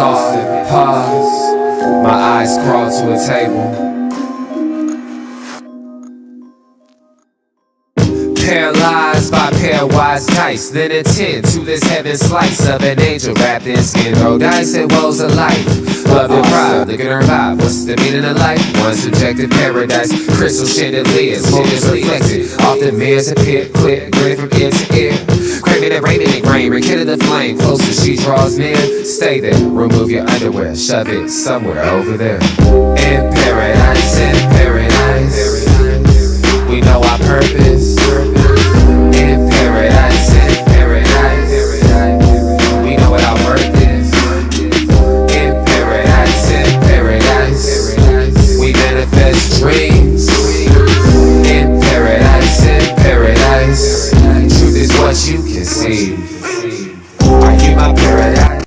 exhausted, pause. My eyes crawl to a table. Paralyzed by pairwise dice, then attend to this heaven slice of an angel wrapped in skin. Roll dice and woes of life. Love and pride, look at her vibe. What's the meaning of life? One subjective paradise. Crystal chandeliers, focus reflected off the mirrors appear clear, grin from ear to ear. Craving and raining and grain, rekindle the flame. Closer she draws near. Stay there, remove your underwear, shove it somewhere over there. In paradise, we know our purpose. In paradise, we know what our worth is. In paradise, we manifest dreams. In paradise, truth is what you can see. Are you my paradise?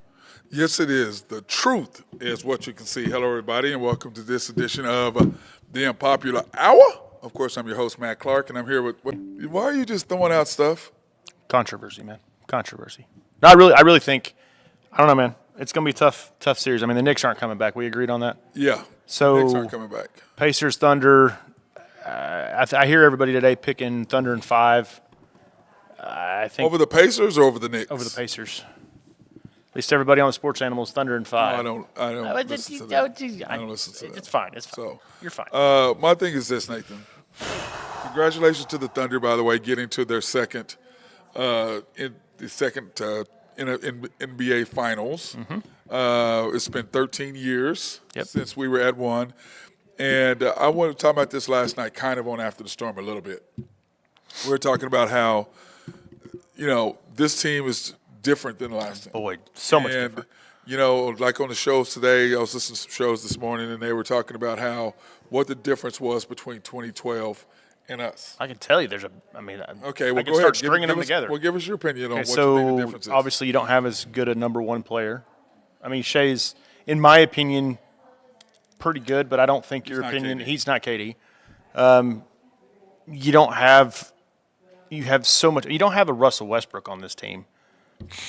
Yes, it is. The truth is what you can see. Hello, everybody, and welcome to this edition of the Unpopular Hour. Of course, I'm your host, Matt Clark, and I'm here with. Why are you just throwing out stuff? Controversy, man. Controversy. No, I really think. I don't know, man. It's gonna be a tough series. I mean, the Knicks aren't coming back. We agreed on that. Yeah. So the Knicks aren't coming back. Pacers, Thunder. I hear everybody today picking Thunder in 5. I think Over the Pacers or over the Knicks? over the Pacers. At least everybody on the Sports Animals, Thunder in 5. No, I don't listen to that. I don't listen to that. It's fine. It's fine. So, you're fine. My thing is this, Nathan. Congratulations to the Thunder, by the way, getting to their second NBA Finals. Mm-hmm. It's been 13 years Yep. since we were at one. And I wanted to talk about this last night, kind of on After the Storm a little bit. We were talking about how, this team is different than the last time. Boy, so much different. Like on the shows today, I was listening to some shows this morning, and they were talking about what the difference was between 2012 and us. I can tell you Okay, I well, can go start ahead. stringing them together. Well, give us your opinion on what you think so the difference is. obviously you don't have as good a number one player. I mean, Shea's, in my opinion, pretty good, but I don't think he's not KD. You have so much. You don't have a Russell Westbrook on this team,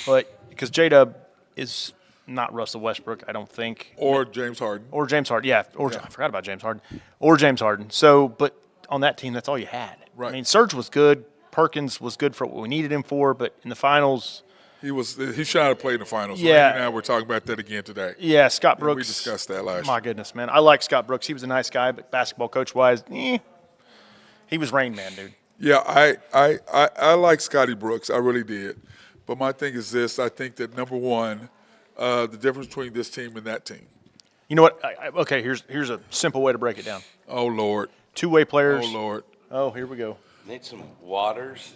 but because J-Dub is not Russell Westbrook, I don't think. Or James Harden. Yeah. I forgot about James Harden. Or James Harden. So, but on that team, that's all you had. Right. I mean, Serge was good. Perkins was good for what we needed him for, but in the finals, He should not have played in the finals. Yeah. Right now we're talking about that again today. yeah, Scott Brooks. We discussed that last My year. goodness, man. I like Scott Brooks. He was a nice guy, but basketball coach-wise, he was Rain Man, dude. Yeah, I like Scotty Brooks. I really did. But my thing is this. I think that, number one, the difference between this team and that team. You know what? Okay, here's a simple way to break it down. Oh, Lord. Two-way players. Oh, Lord. Oh, here we go. Need some waters.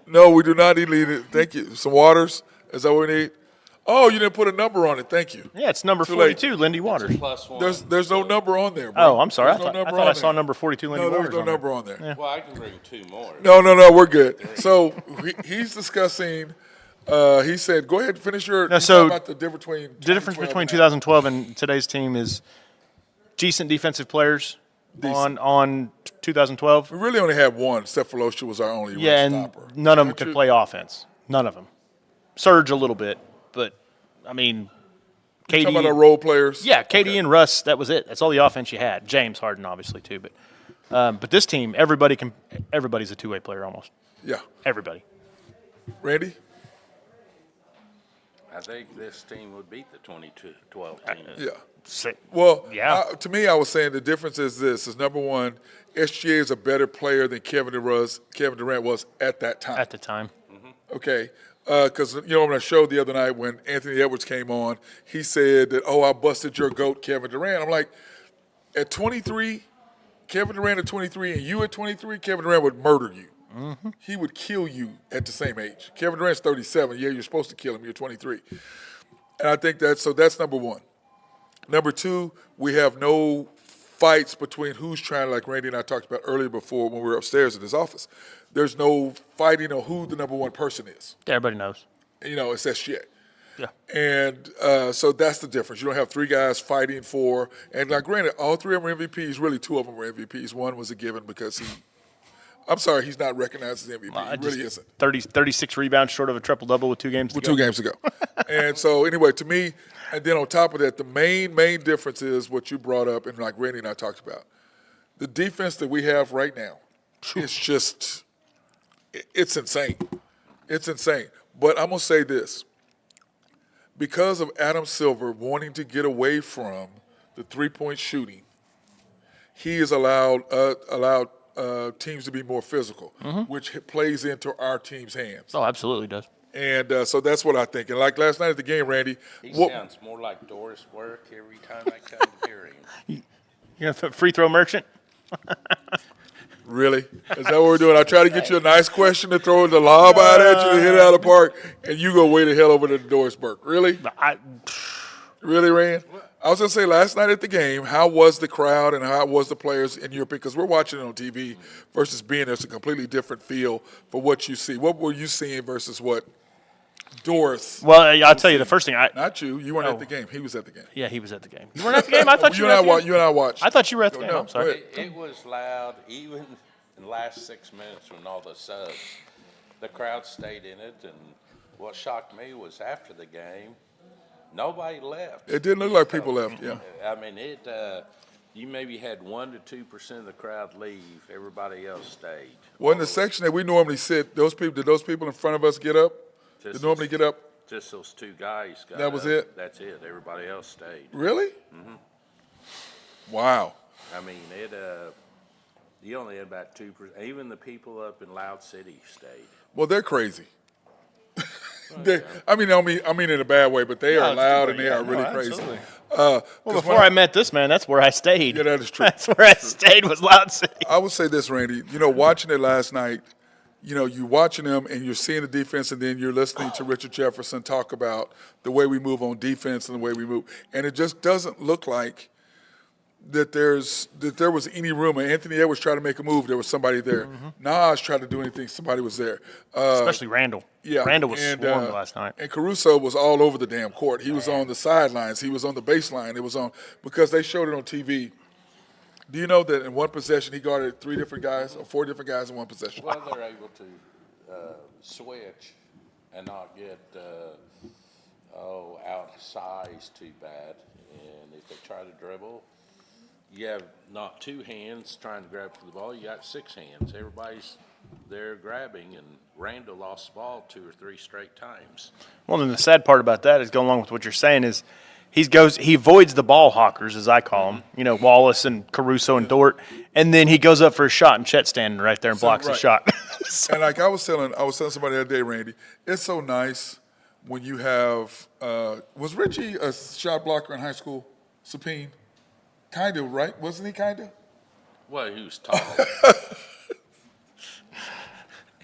No, we do not need it. Thank you. Some waters. Is that what we need? Oh, you didn't put a number on it. Thank you. Yeah, it's number Too late. 42, Lindy Waters. +1. There's no number on there, bro. Oh, I'm sorry. I There's no thought number I on saw there. number 42, Lindy No, Waters. there's no number on there. Yeah. Well, I can bring 2 more. No, we're good. So he's discussing. He said, "Go ahead and finish your." No, you so talk about the difference between The difference between 2012 2012 and today's team is decent defensive players on 2012. We really only had one. Cephalosha was our only Yeah, run and stopper. none of them Don't could you- play offense. None of them. Surge a little bit, but I mean, Talking about our KD. role players. Yeah, KD Okay. and Russ. That was it. That's all the offense you had. James Harden, obviously, too. But this team, everybody's a two-way player almost. Yeah. Everybody. Randy. I think this team would beat the 2012 team. Yeah. Well, Yeah. to me, I was saying the difference is this: is number one, SGA is a better player than Kevin Durant was at that time. At the time. Okay. Because, on a show the other night when Anthony Edwards came on, he said that, I busted your GOAT, Kevin Durant. I'm like, at 23, Kevin Durant at 23 and you at 23, Kevin Durant would murder you. Mm-hmm. He would kill you at the same age. Kevin Durant's 37. Yeah, you're supposed to kill him. You're 23. And I think that's number one. Number two, we have no fights between who's trying, like Randy and I talked about earlier before when we were upstairs in his office. There's no fighting on who the number one person is. Yeah, everybody knows. It's SGA. Yeah. And so that's the difference. You don't have three guys fighting for, and like granted, all three of them were MVPs. Really, two of them were MVPs. One was a given because he I'm sorry, he's not recognized as MVP. He really isn't. 36 rebounds short of a triple-double with 2 games to With go. 2 games to go. And so, anyway, to me, and then on top of that, the main difference is what you brought up and like Randy and I talked about. The defense that we have right now is just, it's insane. It's insane. But I'm going to say this. Because of Adam Silver wanting to get away from the three-point shooting, he has allowed teams to be more physical, which plays into our team's hands. Oh, absolutely does. And so that's what I think. And like last night at the game, Randy. He sounds more like Doris Burke every time I come to hear him. You know, free throw merchant? Really? Is that what we're doing? I try to get you a nice question to throw the lob out at you to hit it out of the park, and you go way the hell over to Doris Burke. Really? Really, Rand? I was going to say, last night at the game, how was the crowd and how was the players in your opinion? Because we're watching it on TV versus being there's a completely different feel for what you see. What were you seeing versus what Doris? Well, I'll tell you the first thing. Not you. You weren't at the game. He was at the game. Yeah, he was at the game. You weren't at the game? I thought you were at the game. You and I watched. I thought you were at the game. No, I'm sorry. It was loud, even in the last 6 minutes when all the subs, the crowd stayed in it. And what shocked me was after the game, nobody left. It didn't look like people left, yeah. I mean, you maybe had 1% to 2% of the crowd leave. Everybody else stayed. Well, in the section that we normally sit, did those people in front of us get up? Did normally get up? Just those 2 guys got That was up. it? That's it. Everybody else stayed. Really? Mm-hmm. Wow. I mean, you only had about 2%. Even the people up in Loud City stayed. Well, they're crazy. I mean in a bad way, but they are loud and they are really crazy. Well, before I met this man, that's where I stayed. Yeah, that is true. That's where I stayed was Loud City. I would say this, Randy. Watching it last night, you're watching them and you're seeing the defense, and then you're listening to Richard Jefferson talk about the way we move on defense and the way we move, and it just doesn't look like that there was any room. And Anthony Edwards tried to make a move. There was somebody there. Nas tried to do anything. Somebody was there. Especially Randall. Yeah, Randall was swarmed last night. And Caruso was all over the damn court. He was on the sidelines. He was on the baseline. It was on because they showed it on TV. Do you know that in one possession he guarded 3 different guys or 4 different guys in one possession? Well, they're able to switch and not get outsized too bad. And if they try to dribble, you have not 2 hands trying to grab for the ball. You got 6 hands. Everybody's there grabbing, and Randall lost the ball 2 or 3 straight times. Well, then the sad part about that is going along with what you're saying is he avoids the ball hawkers, as I call them, Wallace and Caruso and Dort, and then he goes up for a shot, and Chet's standing right there and blocks the shot. And like I was telling somebody the other day, Randy, it's so nice when you have was Richie a shot blocker in high school? Supine? Kind of, right? Wasn't he kind of? Well, he was tall.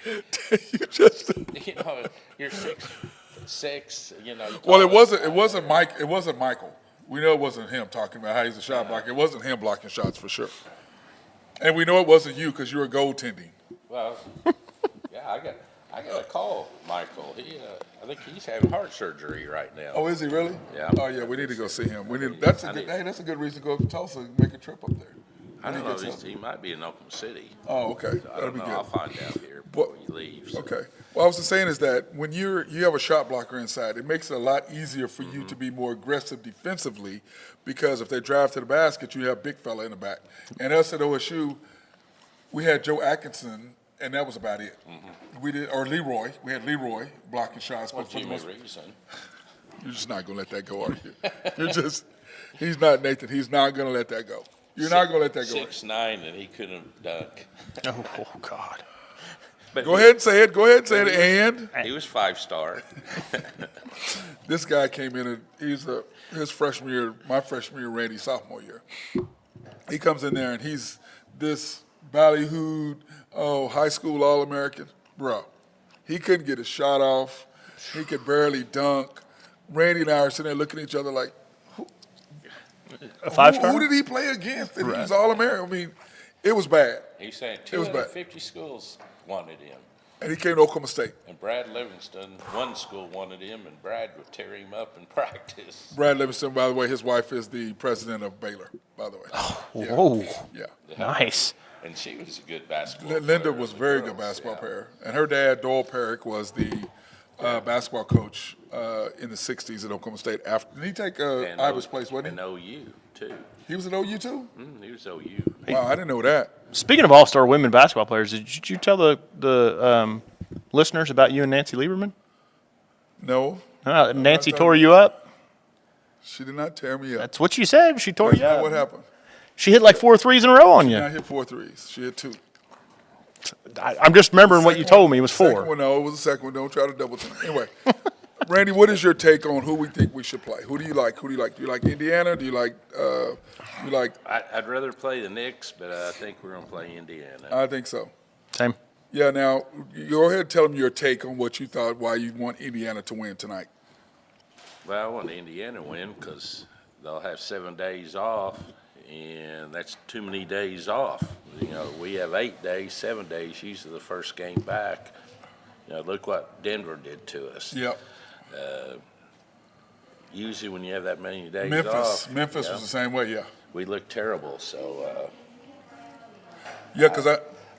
You're 6'6", Well, it wasn't Mike. It wasn't Michael. We know it wasn't him talking about how he's a shot blocker. It wasn't him blocking shots for sure. And we know it wasn't you because you were goaltending. Well, yeah, I got to call Michael. I think he's having heart surgery right now. Oh, is he really? Yeah. Oh, yeah. We need to go see him. That's a good reason to go up to Tulsa and make a trip up there. I don't know. He might be in Oklahoma City. Oh, okay. So That'll be good. I'll find out here before he leaves. Okay. Well, I was saying is that when you have a shot blocker inside, it makes it a lot easier for you to be more aggressive defensively because if they drive to the basket, you have big fella in the back. And us at OSU, we had Joe Atkinson, and that was about it. We Leroy. We had Leroy blocking shots. Well, but for the most reason. You're just not going to let that go, are you? He's not Nathan. He's not going to let that go. You're not going to let that go. 6'9", and he couldn't dunk. Oh, God. But go ahead and say it. And he was 5-star. This guy came in and his freshman year, my freshman year, Randy's sophomore year. He comes in there and he's this ballyhooed, high school All-American. Bro, he couldn't get a shot off. He could barely dunk. Randy and I are sitting there looking at each other like, a 5-star? Who did he play against? And he was All-American. I mean, it was bad. He's saying 250 schools wanted him. And he came to Oklahoma State. And Brad Livingston, one school wanted him, and Brad would tear him up in practice. Brad Livingston, by the way, his wife is the president of Baylor, by the way. Oh, whoa. Yeah. Nice. And she was a good basketball Linda player was a with the very girls, good basketball yeah. player, and her dad Doyle Perrick was the basketball coach in the '60s at Oklahoma State. After did he take And Ivor's place? Wasn't And OU, too. he? He was at OU too. He was OU. Wow, I didn't know that. Speaking of all-star women basketball players, did you tell the listeners about you and Nancy Lieberman? No, Nancy I tore you up? she did not tear me up. That's what she said. She tore That's you not up. what happened. She hit like 4 threes in a row on you. I hit 4 threes. She hit 2. I'm just remembering what you told me. It was Second 4. one, no, it was the second one. Don't try to double team. Anyway, Randy, what is your take on who we think we should play? Who do you like? Who do you like? Do you like Indiana? Do you like? I'd rather play the Knicks, but I think we're going to play Indiana. I think so. Same. Yeah. Now, go ahead and tell them your take on what you thought, why you want Indiana to win tonight. Well, I want Indiana to win because they'll have 7 days off, and that's too many days off. You know, we have 8 days, 7 days, usually the first game back. You know, look what Denver did to us. Yep. Usually when you have that many days Memphis. off. Memphis yeah, was the same way. Yeah. we look terrible. So Yeah, because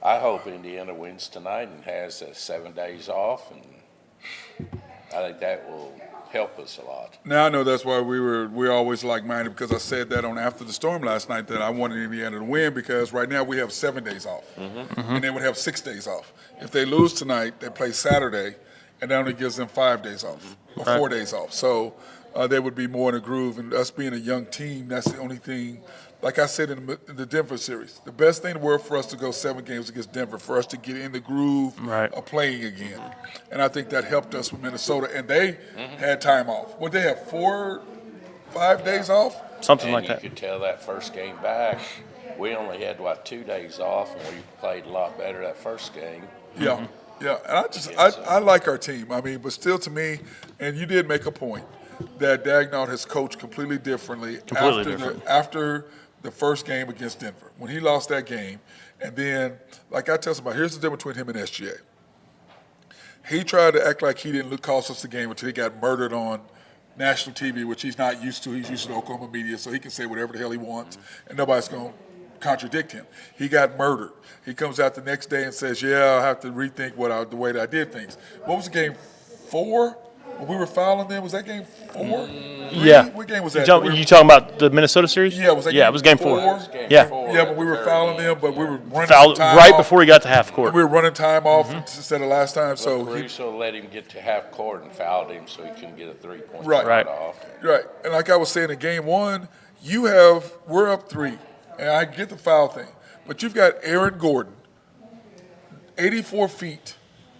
I hope Indiana wins tonight and has 7 days off, and I think that will help us a lot. now I know that's why we're always like-minded, because I said that on After the Storm last night that I wanted Indiana to win, because right now we have 7 days off, and they would have 6 days off. If they lose tonight, they play Saturday, and that only gives them 5 days off or 4 days off. So they would be more in a groove. And us being a young team, that's the only thing. Like I said in the Denver series, the best thing in the world for us to go 7 games against Denver, for us to get in the groove of playing again. And I think that helped us with Minnesota. And they had time off. Would they have 4, 5 days off? Something And like that. you could tell that first game back, we only had, 2 days off, and we played a lot better that first game. Yeah, yeah. And I like our team. I mean, but still to me, and you did make a point, that Dagnall has coached completely differently after the first game against Denver, when he lost that game. And then, like I tell somebody, here's the difference between him and SGA. He tried to act like he didn't cost us the game until he got murdered on national TV, which he's not used to. He's used to the Oklahoma media, so he can say whatever the hell he wants, and nobody's going to contradict him. He got murdered. He comes out the next day and says, yeah, I'll have to rethink the way that I did things. What was the game, 4? When we were fouling them, was that game 4? Yeah. What game was that? You talking about the Minnesota series? Yeah, was that it was game 4. Yeah. Yeah, but we were fouling them, but we were running Fouled time right off. before he got to half court. We were running time off instead of last time. So Caruso let him get to half court and fouled him so he couldn't get a three-point Right. shot Right. off. Right, and like I was saying in game 1, we're up 3, and I get the foul thing, but you've got Aaron Gordon, 84 feet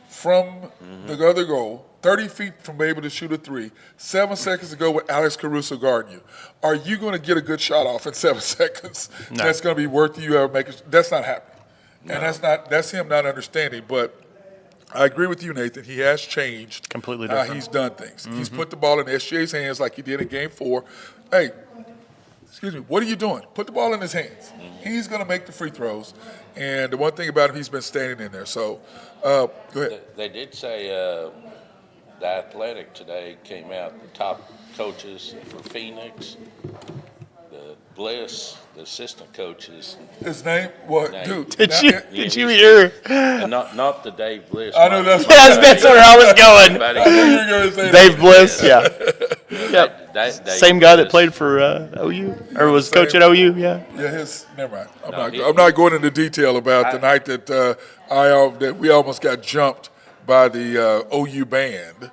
from the other goal, 30 feet from being able to shoot a 3, 7 seconds to go with Alex Caruso guarding you. Are you going to get a good shot off in 7 seconds? No. That's going to be worth you ever making. That's not happening, and that's him not understanding. But I agree with you, Nathan. He has changed Completely how different. he's done things. He's put the ball in SGA's hands like he did in Game 4. Hey, excuse me, what are you doing? Put the ball in his hands. He's going to make the free throws. And the one thing about him, he's been standing in there. So, go ahead. They did say the Athletic today came out, the top coaches for Phoenix, the Bliss, the assistant coaches. His name? What? Name. Dude. Did now- you hear? And not the Dave Bliss. I know that's That's where I was going. I knew you were going to say Dave that. Bliss, yeah. Yep. Dave Same guy that Bliss. played for OU, or was coach at OU, yeah. Yeah, never mind. No, I'm not going into detail about the night that that we almost got jumped by the OU band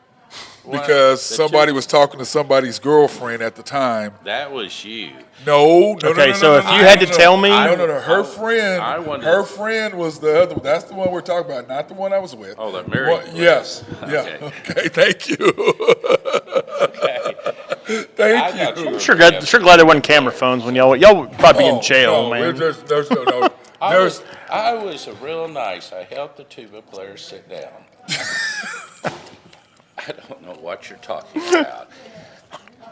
because somebody was talking to somebody's girlfriend at the time. That was you. No. Okay, so if you had to tell me- No. Her I wondered- her friend was the other. That's the one we're talking about, not the one I was with. Oh, that married Well, yes. Bliss. Yeah. Okay. Okay. Thank you. Okay. Thank I thought you. you were- Sure glad there wasn't camera phones when y'all would probably be in jail, no, man. There's no. I was real nice. I helped the tuba player sit down. I don't know what you're talking about.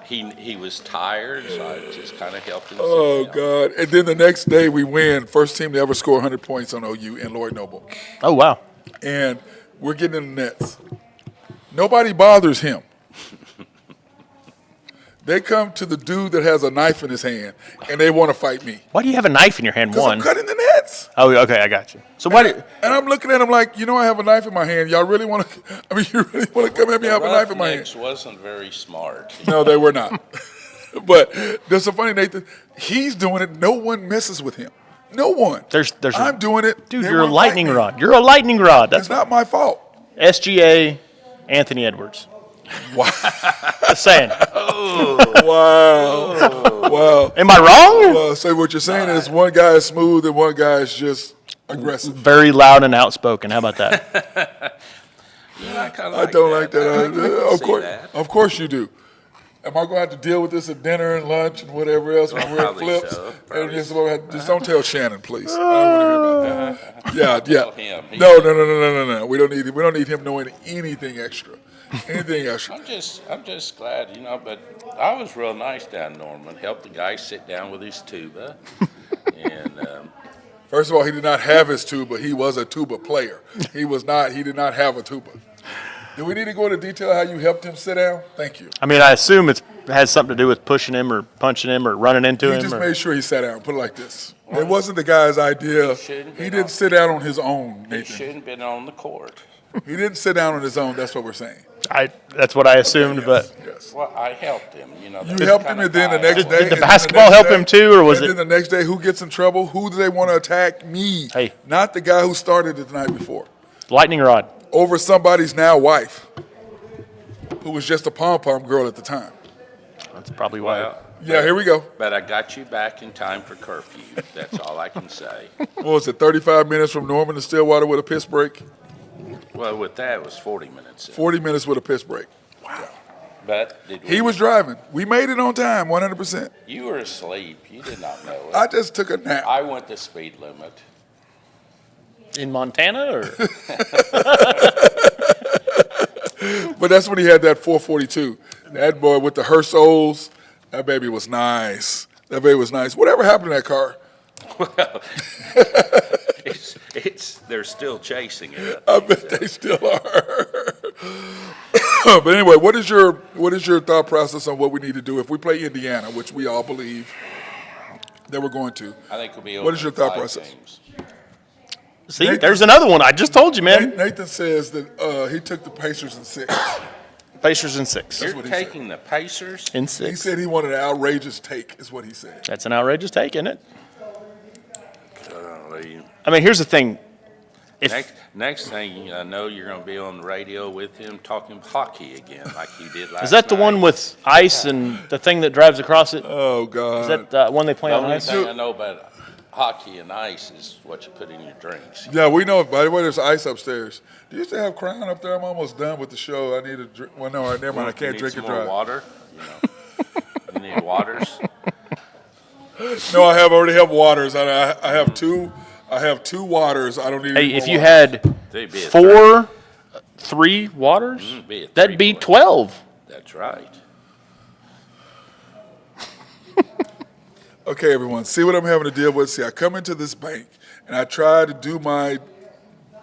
He was tired, so I just kind of helped him. Oh, sit down. God. And then the next day we win. First team to ever score 100 points on OU in Lloyd Noble. Oh, wow. And we're getting in the nets. Nobody bothers him. They come to the dude that has a knife in his hand, and they want to fight me. Why do you have a knife in your hand, Because I'm one? cutting the nets. Oh, okay, I got you. So why do And I'm looking at him like, I have a knife in my hand. Y'all really want to? I mean, you really want to come at me? I have a knife in my hand. Roughnecks wasn't very smart. No, they were not. But there's so funny, Nathan. He's doing it. No one messes with him. No one. I'm doing it. Dude, They you're a won't lightning fight me. rod. You're a lightning rod. It's That's not my fault. SGA, Anthony Edwards. Wow. Just saying. Wow. Am I wrong? Well, so what you're saying is one guy is smooth and one guy is just aggressive. Very loud and outspoken. How about that? I I don't like that. I can Of see course, that. of course you do. Am I going to have to deal with this at dinner and lunch and whatever else when we're at Probably flips? so. And just don't tell Shannon, please. I don't want to hear about that. Yeah. Tell him. No. We don't need him knowing anything extra. Anything extra. I'm just glad, but I was real nice down in Norman. Helped the guy sit down with his tuba. And First of all, he did not have his tuba. He was a tuba player. He did not have a tuba. Do we need to go into detail how you helped him sit down? Thank you. I mean, I assume it has something to do with pushing him or punching him or running into He him. just or- made sure he sat down. Put it like this. It wasn't the guy's idea. He didn't sit down on his own, he Nathan. shouldn't have been on the court. He didn't sit down on his own. That's what we're saying. That's what I assumed, but Yes. Well, I helped him. You helped him, and then the next day. Did the and then basketball next help day- him too, or was and it- then the next day, who gets in trouble? Who do they want to attack? Me. Hey. Not the guy who started it the night before. lightning rod. Over somebody's now wife, who was just a pom-pom girl at the time. That's probably why. Well, Yeah, here we go. but I got you back in time for curfew. That's all I can say. What was it, 35 minutes from Norman to Stillwater with a piss break? Well, with that, it was 40 minutes. 40 minutes with a piss break. But did He was driving. We made it on time, 100%. You were asleep. You did not know it. I just took a nap. I went the speed limit. In Montana, or But that's when he had that 442. That boy with the Herschels, that baby was nice. That baby was nice. Whatever happened to that car? Well, they're still chasing it. I bet they still are. But anyway, what is your thought process on what we need to do if we play Indiana, which we all believe that we're going to? I think we'll be. What is your thought 5 process? games. see, Nathan- there's another one. I just told you, man. Nathan says that he took the Pacers in 6. Pacers in 6. You're what he said. taking the Pacers. In He 6. said he wanted an outrageous take, is what he said. That's an outrageous take, isn't it? Golly. I mean, here's the thing. If Next thing I know, you're going to be on the radio with him talking hockey again, like you did last. is that the night. one with ice and the thing that drives across it? Oh, Is God. that the one they play The on only ice? thing I know about hockey and ice is what you put in your drinks. Yeah, we know. By the way, there's ice upstairs. Do you still have Crown up there? I'm almost done with the show. I need a drink. Well, no, all right, never mind. I You can't need drink some and more drive. water. You need waters. No, I already have waters. I have two. I have 2 waters. I don't need any Hey, more if you waters. had They'd be a 3 waters, be a that'd be 3-point. 12. That's right. Okay, everyone, see what I'm having to deal with? See, I come into this bank, and I try to do my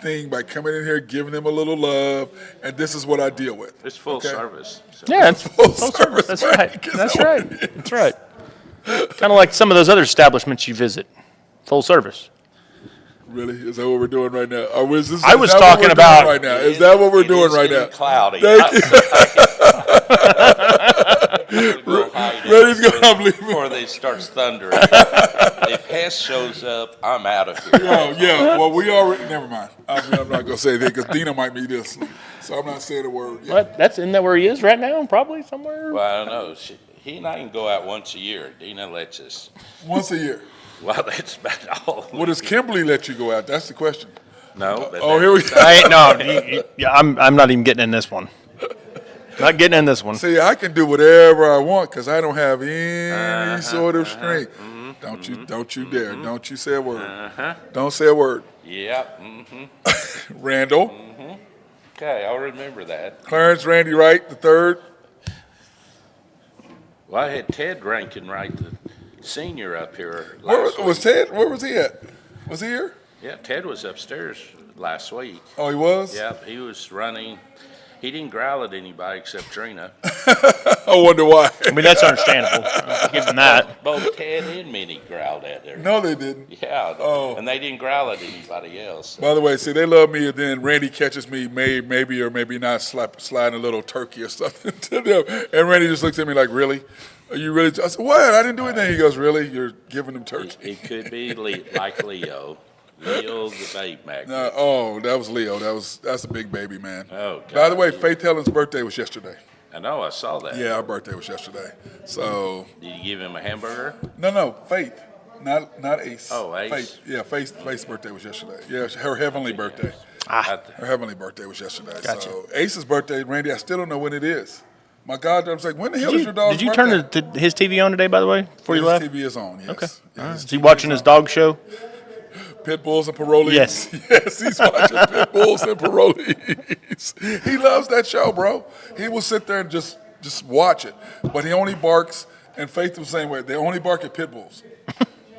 thing by coming in here, giving them a little love, and this is what I deal with. It's full Okay? service. So Yeah, it's Full full service service. That's bank right. is That's what right. it is. That's right. Kind of like some of those other establishments you visit. Full service. Really? Is that what we're doing right now? Or is this, I is was that what talking we're doing about- right now. Is that what we're It doing is right getting now? Cloudy. Thank you. Reddy's going to believe me. Before they starts thundering. If Hess shows up, I'm out of here. Oh, yeah. Well, we already, never mind. I'm not going to say anything because Dina might be this. So I'm not saying a word. Yeah. What? Isn't that where he is right now? Probably somewhere. Well, I don't know. He and I can go out once a year. Dina lets us. Once a year. Well, that's about all. What does Kimberly let you go out? That's the question. No. But Oh, here we go. I ain't, no, yeah, I'm not even getting in this one. Not getting in this one. See, I can do whatever I want because I don't have any sort of strength. Don't you dare. Don't you say a word. Don't say a word. Yep. Randall, Okay, I'll remember that. Clarence Randy Wright, the third. Well, I had Ted Rankin Wright, the senior, up here Where last was week. Ted? Where was he at? Was he here? Yeah, Ted was upstairs last week. Oh, he was? Yep, he was running. He didn't growl at anybody except Trina. I wonder why. I mean, that's understandable. I'll give him that. Both Ted and Minnie growled at her. No, they didn't. Yeah. Oh. And they didn't growl at anybody else. By the way, see, they love me, and then Randy catches me maybe or maybe not sliding a little turkey or something to them. And Randy just looks at me like, really? Are you really? I said, what? I didn't do anything. He goes, really? You're giving them turkey? It could be like Leo. Leo's the babe magnet. No, that was Leo. That's a big baby, man. Oh, God. By the way, Faith Helen's birthday was yesterday. I know, I saw that. Yeah, her birthday was yesterday. So Did you give him a hamburger? no, Faith, not Ace. Oh, Ace. Faith, yeah, Faith's birthday was yesterday. Yeah, her heavenly birthday. Her heavenly birthday was yesterday. Gotcha. So Ace's birthday, Randy, I still don't know when it is. My God, I was like, when the hell is your dog's Did you birthday? turn his TV on today, by the way, before you left? His TV is on, yes. Okay. Yeah, All right. his Is he TV watching is his on. dog show? Pit Bulls and Parolees? Yes. Yes, he's watching Pit Bulls and Parolees. He loves that show, bro. He will sit there and just watch it. But he only barks, and Faith was the same way, they only bark at Pit Bulls.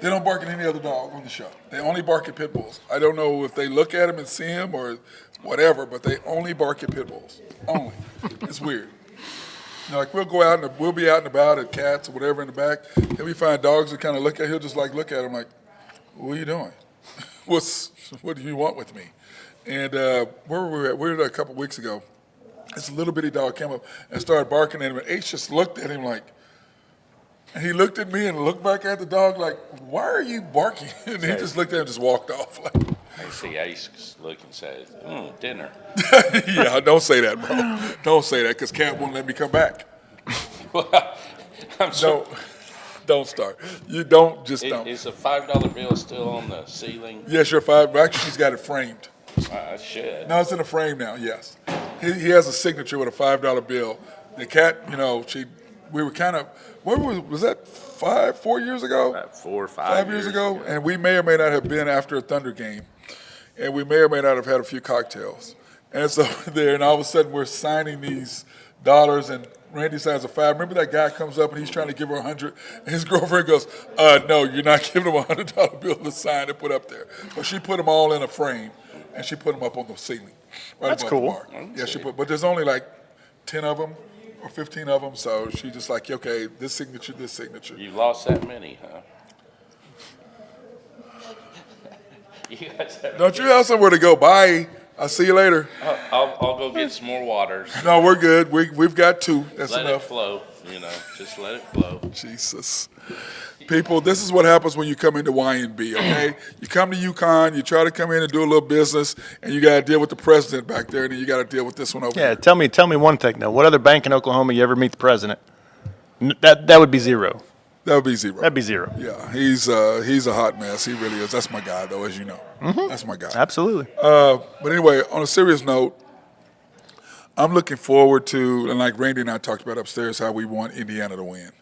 They don't bark at any other dog on the show. They only bark at Pit Bulls. I don't know if they look at him and see him or whatever, but they only bark at Pit Bulls. Only. It's weird. You know, like we'll go out and we'll be out and about at cats or whatever in the back, and we find dogs that kind of look at. He'll just like look at him like, "What are you doing? What do you want with me?" And where were we at? We were there a couple weeks ago. This little bitty dog came up and started barking at him, and Ace just looked at him like, and he looked at me and looked back at the dog like, "Why are you barking?" And he just looked at him and just walked off. Like, I see Ace look and says, dinner. yeah, don't say that, bro. Don't say that, because Cat won't let me come back. I'm sorry. Don't start. You don't, just don't. Is a $5 bill still on the ceiling? Yes, your five. Actually, she's got it framed. I should. No, it's in a frame now, yes. He has a signature with a $5 bill. The cat, you know, we were kind of, what was that 4 years ago? About 4 or 5 years ago? And we may or may not have been after a Thunder game. And we may or may not have had a few cocktails. And so there, and all of a sudden we're signing these dollars, and Randy signs a $5. Remember that guy comes up and he's trying to give her $100, and his girlfriend goes, no, you're not giving him a $100 bill to sign and put up there. But she put them all in a frame, and she put them up on the ceiling. Right That's above cool. the bar. Yeah, she put, but there's only like 10 of them or 15 of them, so she just like, okay, this signature. You've lost that many, huh? You guys have Don't you have somewhere to go? Bye. I'll see you later. I'll go get some more waters. No, we're good. We've got 2. That's Let it enough. flow, just let it flow. Jesus. People, this is what happens when you come into YNB, okay? You come to UConn, you try to come in and do a little business, and you got to deal with the president back there, and then you got to deal with this one over Yeah, here. tell me one thing, though. What other bank in Oklahoma you ever meet the president? That would be zero. That would be 0. That'd be zero. Yeah, he's a hot mess. He really is. That's my guy, though, as you know. That's my guy. Absolutely. But anyway, on a serious note, I'm looking forward to, and like Randy and I talked about upstairs, how we want Indiana to win,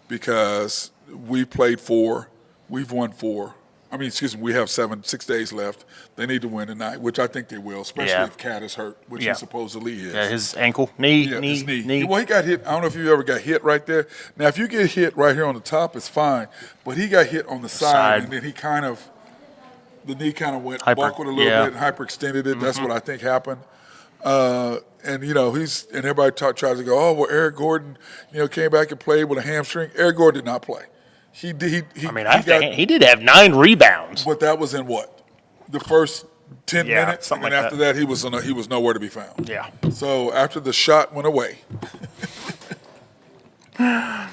because we played 4, we've won 4. I mean, we have 6 days left. They need to win tonight, which I think they will, especially Yeah. if Cat is hurt, which Yeah. he supposedly is. Yeah, his ankle, knee. His knee. Well, he got hit. I don't know if you ever got hit right there. Now, if you get hit right here on the top, it's fine. But he got hit on the side, and then the knee kind of went buckled a little bit and hyperextended it. That's what I think happened. And everybody tries to go, oh, well, Eric Gordon, came back and played with a hamstring. Eric Gordon did not play. He did have 9 rebounds. But that was in what? The first 10 Yeah, minutes? something And like after that. that, he was nowhere to be found. Yeah. So after the shot went away, By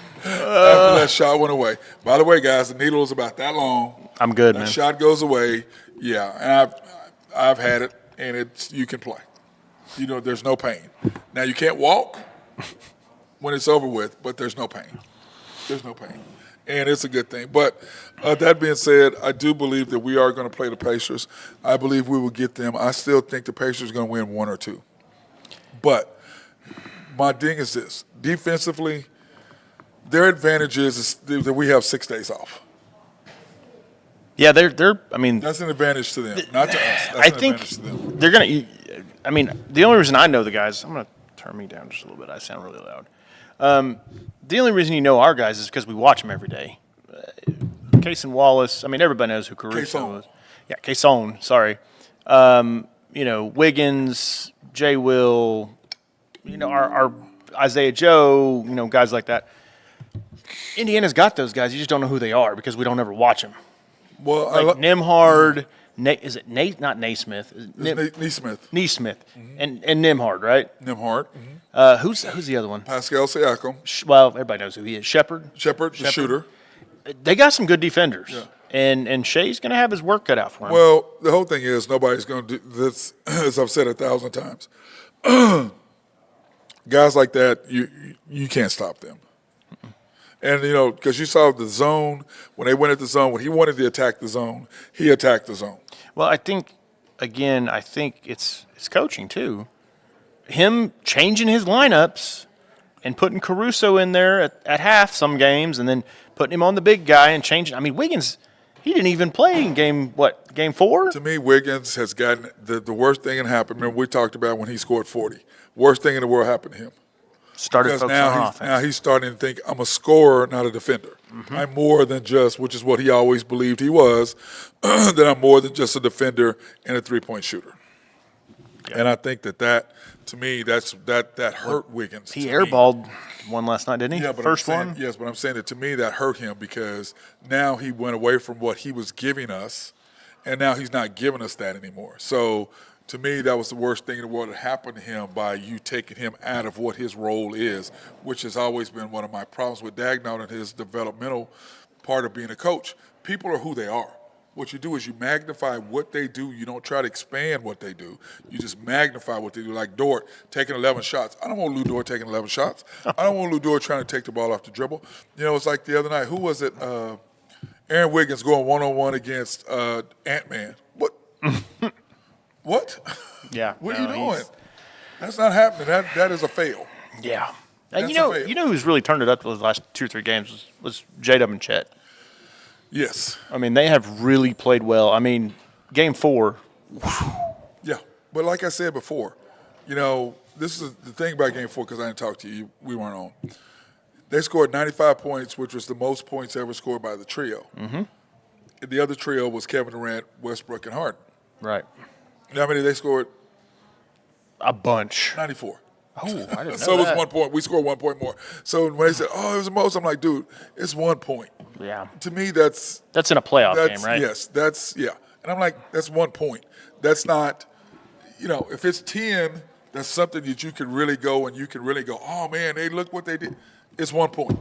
the way, guys, the needle is about that long. I'm good, That man. shot goes away. Yeah, and I've had it, and you can play. There's no pain. Now you can't walk when it's over with, but there's no pain. There's no pain, and it's a good thing. But that being said, I do believe that we are going to play the Pacers. I believe we will get them. I still think the Pacers are going to win 1 or 2. But my thing is this: defensively, their advantage is that we have 6 days off. Yeah, they're. I mean, That's an advantage to them, not to us. That's I an think advantage to them. they're gonna. I mean, the only reason I know the guys. I'm gonna turn me down just a little bit. I sound really loud. The only reason you know our guys is because we watch them every day. Case and Wallace. I mean, everybody knows who Caruso is. Yeah, Cason. Sorry. Wiggins, Jay Will, our Isaiah Joe, guys like that. Indiana's got those guys. You just don't know who they are because we don't ever watch them. Well, Like Nimhard, is it Nate? Not Naismith. Neesmith. Neesmith and Nimhard, right? Nimhart. Who's the other one? Pascal Siakam. Well, everybody knows who he is. Shepard, the shooter. They got some good defenders. Yeah. And Shea's going to have his work cut out for him. Well, the whole thing is nobody's going to do this, as I've said 1,000 times. Guys like that, you can't stop them. And, because you saw the zone, when they went at the zone, when he wanted to attack the zone, he attacked the zone. Well, I think it's coaching too. Him changing his lineups and putting Caruso in there at half some games and then putting him on the big guy and changing. I mean, Wiggins, he didn't even play in game 4? To me, Wiggins has gotten the worst thing that happened. Remember, we talked about when he scored 40. Worst thing in the world happened to him. Started Because focusing on offense. now he's starting to think, I'm a scorer, not a defender. I'm more than just, which is what he always believed he was, that I'm more than just a defender and a three-point shooter. Yeah. And I think that to me, that hurt Wiggins. He airballed one last night, didn't he? Yeah, but First I'm saying, one? Yes, but I'm saying that to me that hurt him because now he went away from what he was giving us, and now he's not giving us that anymore. So to me, that was the worst thing in the world that happened to him by you taking him out of what his role is, which has always been one of my problems with Dagnall and his developmental part of being a coach. People are who they are. What you do is you magnify what they do. You don't try to expand what they do. You just magnify what they do. Like Dort taking 11 shots. I don't want Lou Dort taking 11 shots. I don't want Lou Dort trying to take the ball off the dribble. It's like the other night. Who was it? Aaron Wiggins going one-on-one against Ant-Man. What? What? Yeah. What are you doing? That's not happening. That is a fail. Yeah. That's And a fail. you know who's really turned it up those last 2 or 3 games was J-Dub and Chet. Yes. I mean, they have really played well. I mean, game 4. Yeah. But like I said before, this is the thing about game 4 because I didn't talk to you. We weren't on. They scored 95 points, which was the most points ever scored by the trio. Mm-hmm. The other trio was Kevin Durant, Westbrook, and Harden. Right. You know how many they scored? A bunch. 94. Oh, I didn't know So it was that. 1 point. We scored 1 point more. So when they said, it was the most, I'm like, dude, it's 1 point. Yeah. To me, that's in a playoff game, right? Yes, And I'm like, that's 1 point. That's not, if it's 10, that's something that you can really go and you can really go, oh, man, they look what they did. It's 1 point.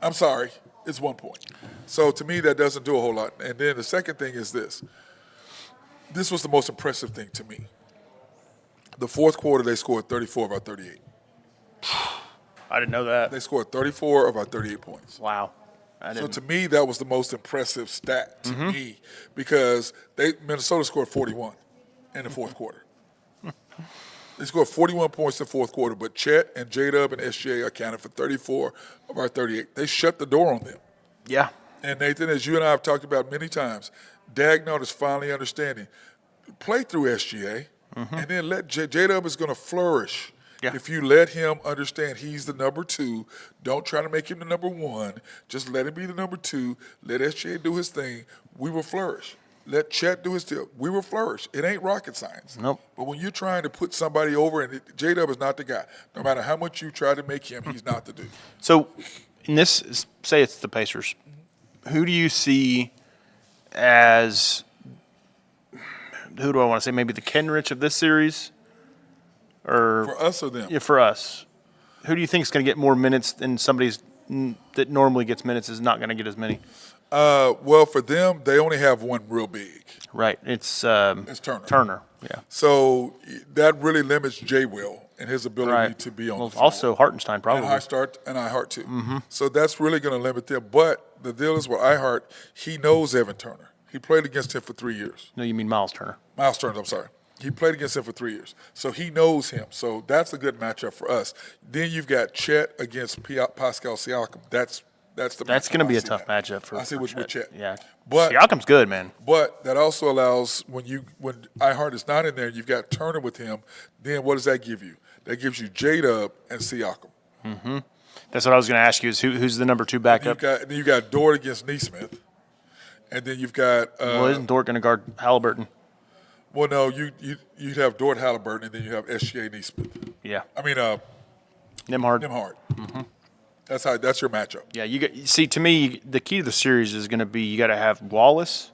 I'm sorry. It's 1 point. So to me, that doesn't do a whole lot. And then the second thing is this. This was the most impressive thing to me. The fourth quarter, they scored 34 of our 38. I didn't know that. They scored 34 of our 38 points. Wow. So to me, that was the most impressive stat to me because Minnesota scored 41 in the fourth quarter. They scored 41 points in the fourth quarter, but Chet and J-Dub and SGA accounted for 34 of our 38. They shut the door on them. Yeah. And Nathan, as you and I have talked about many times, Dagnall is finally understanding. Play through SGA, and then let J-Dub is going to flourish. Yeah. If you let him understand he's the number 2, don't try to make him the number 1. Just let him be the number 2. Let SGA do his thing. We will flourish. Let Chet do his deal. We will flourish. It ain't rocket science. Nope. But when you're trying to put somebody over, and J-Dub is not the guy. No matter how much you try to make him, he's not the dude. So, in this, say it's the Pacers, who do you see as, who do I want to say, maybe the Kenrich of this series? Or For us or them? Yeah, for us. Who do you think is going to get more minutes than somebody's that normally gets minutes is not going to get as many? Well, for them, they only have one real big. Right. It's Turner. Turner, yeah. So that really limits J. Will and his ability to be on the floor. Also Hartenstein, probably. And iHeart too. So that's really going to limit them. But the deal is with iHeart, he knows Evan Turner. He played against him for 3 years. No, you mean Miles Turner. Miles Turner, I'm sorry. He played against him for 3 years. So he knows him. So that's a good matchup for us. Then you've got Chet against Pascal Siakam. That's going to be a tough matchup for I see with Chet. Yeah. But Siakam's good, man. But that also allows when iHeart is not in there, you've got Turner with him. Then what does that give you? That gives you J-Dub and Siakam. Mm-hmm. That's what I was going to ask you: is who's the number 2 backup? Then you got Dort against Neesmith, and then you've got. Well, isn't Dort going to guard Halliburton? Well, no, you'd have Dort Halliburton, and then you have SGA Neesmith. Yeah. I mean, Nimhard. Nimhard. Mm-hmm. That's your matchup. Yeah, see, to me, the key to the series is going to be you got to have Wallace,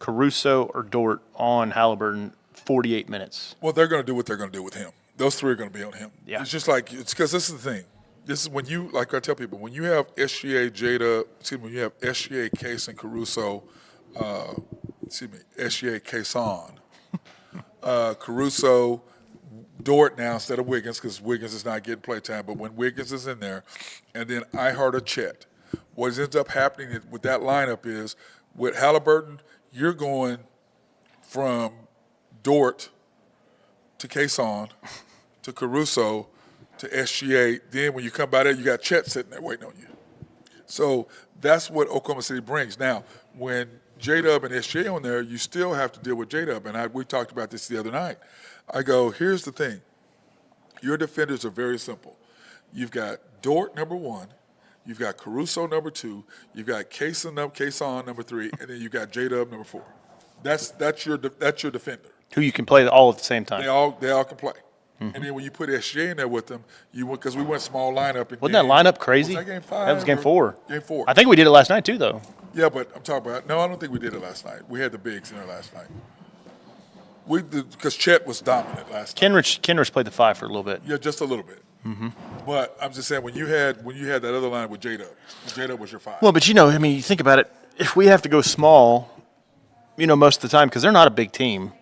Caruso, or Dort on Halliburton 48 minutes. Well, they're going to do what they're going to do with him. Those three are going to be on him. Yeah. It's just like because this is the thing. This is when you like I tell people when you have when you have SGA, Case, and Caruso, SGA, Cason, Caruso, Dort now instead of Wiggins because Wiggins is not getting play time. But when Wiggins is in there, and then Ihart or Chet, what ends up happening with that lineup is with Halliburton, you're going from Dort to Cason to Caruso to SGA. Then when you come by there, you got Chet sitting there waiting on you. So that's what Oklahoma City brings. Now, when J-Dub and SGA on there, you still have to deal with J-Dub. And we talked about this the other night. I go, here's the thing. Your defenders are very simple. You've got Dort, number one. You've got Caruso, number two. You've got Cason, number three. And then you got J-Dub, number four. That's your defender. Who you can play all at the same time. They all can play. Mm-hmm. And then when you put SGA in there with them, because we went small lineup. Wasn't that lineup crazy? Was that game 5? That was game 4. Game 4. I think we did it last night too, though. Yeah, but I'm talking about. No, I don't think we did it last night. We had the bigs in there last night. We did because Chet was dominant last night. Kenrich played the 5 for a little bit. Yeah, just a little bit. Mm-hmm. But I'm just saying when you had that other line with J-Dub was your 5. Well, but you think about it. If we have to go small, most of the time because they're not a big team,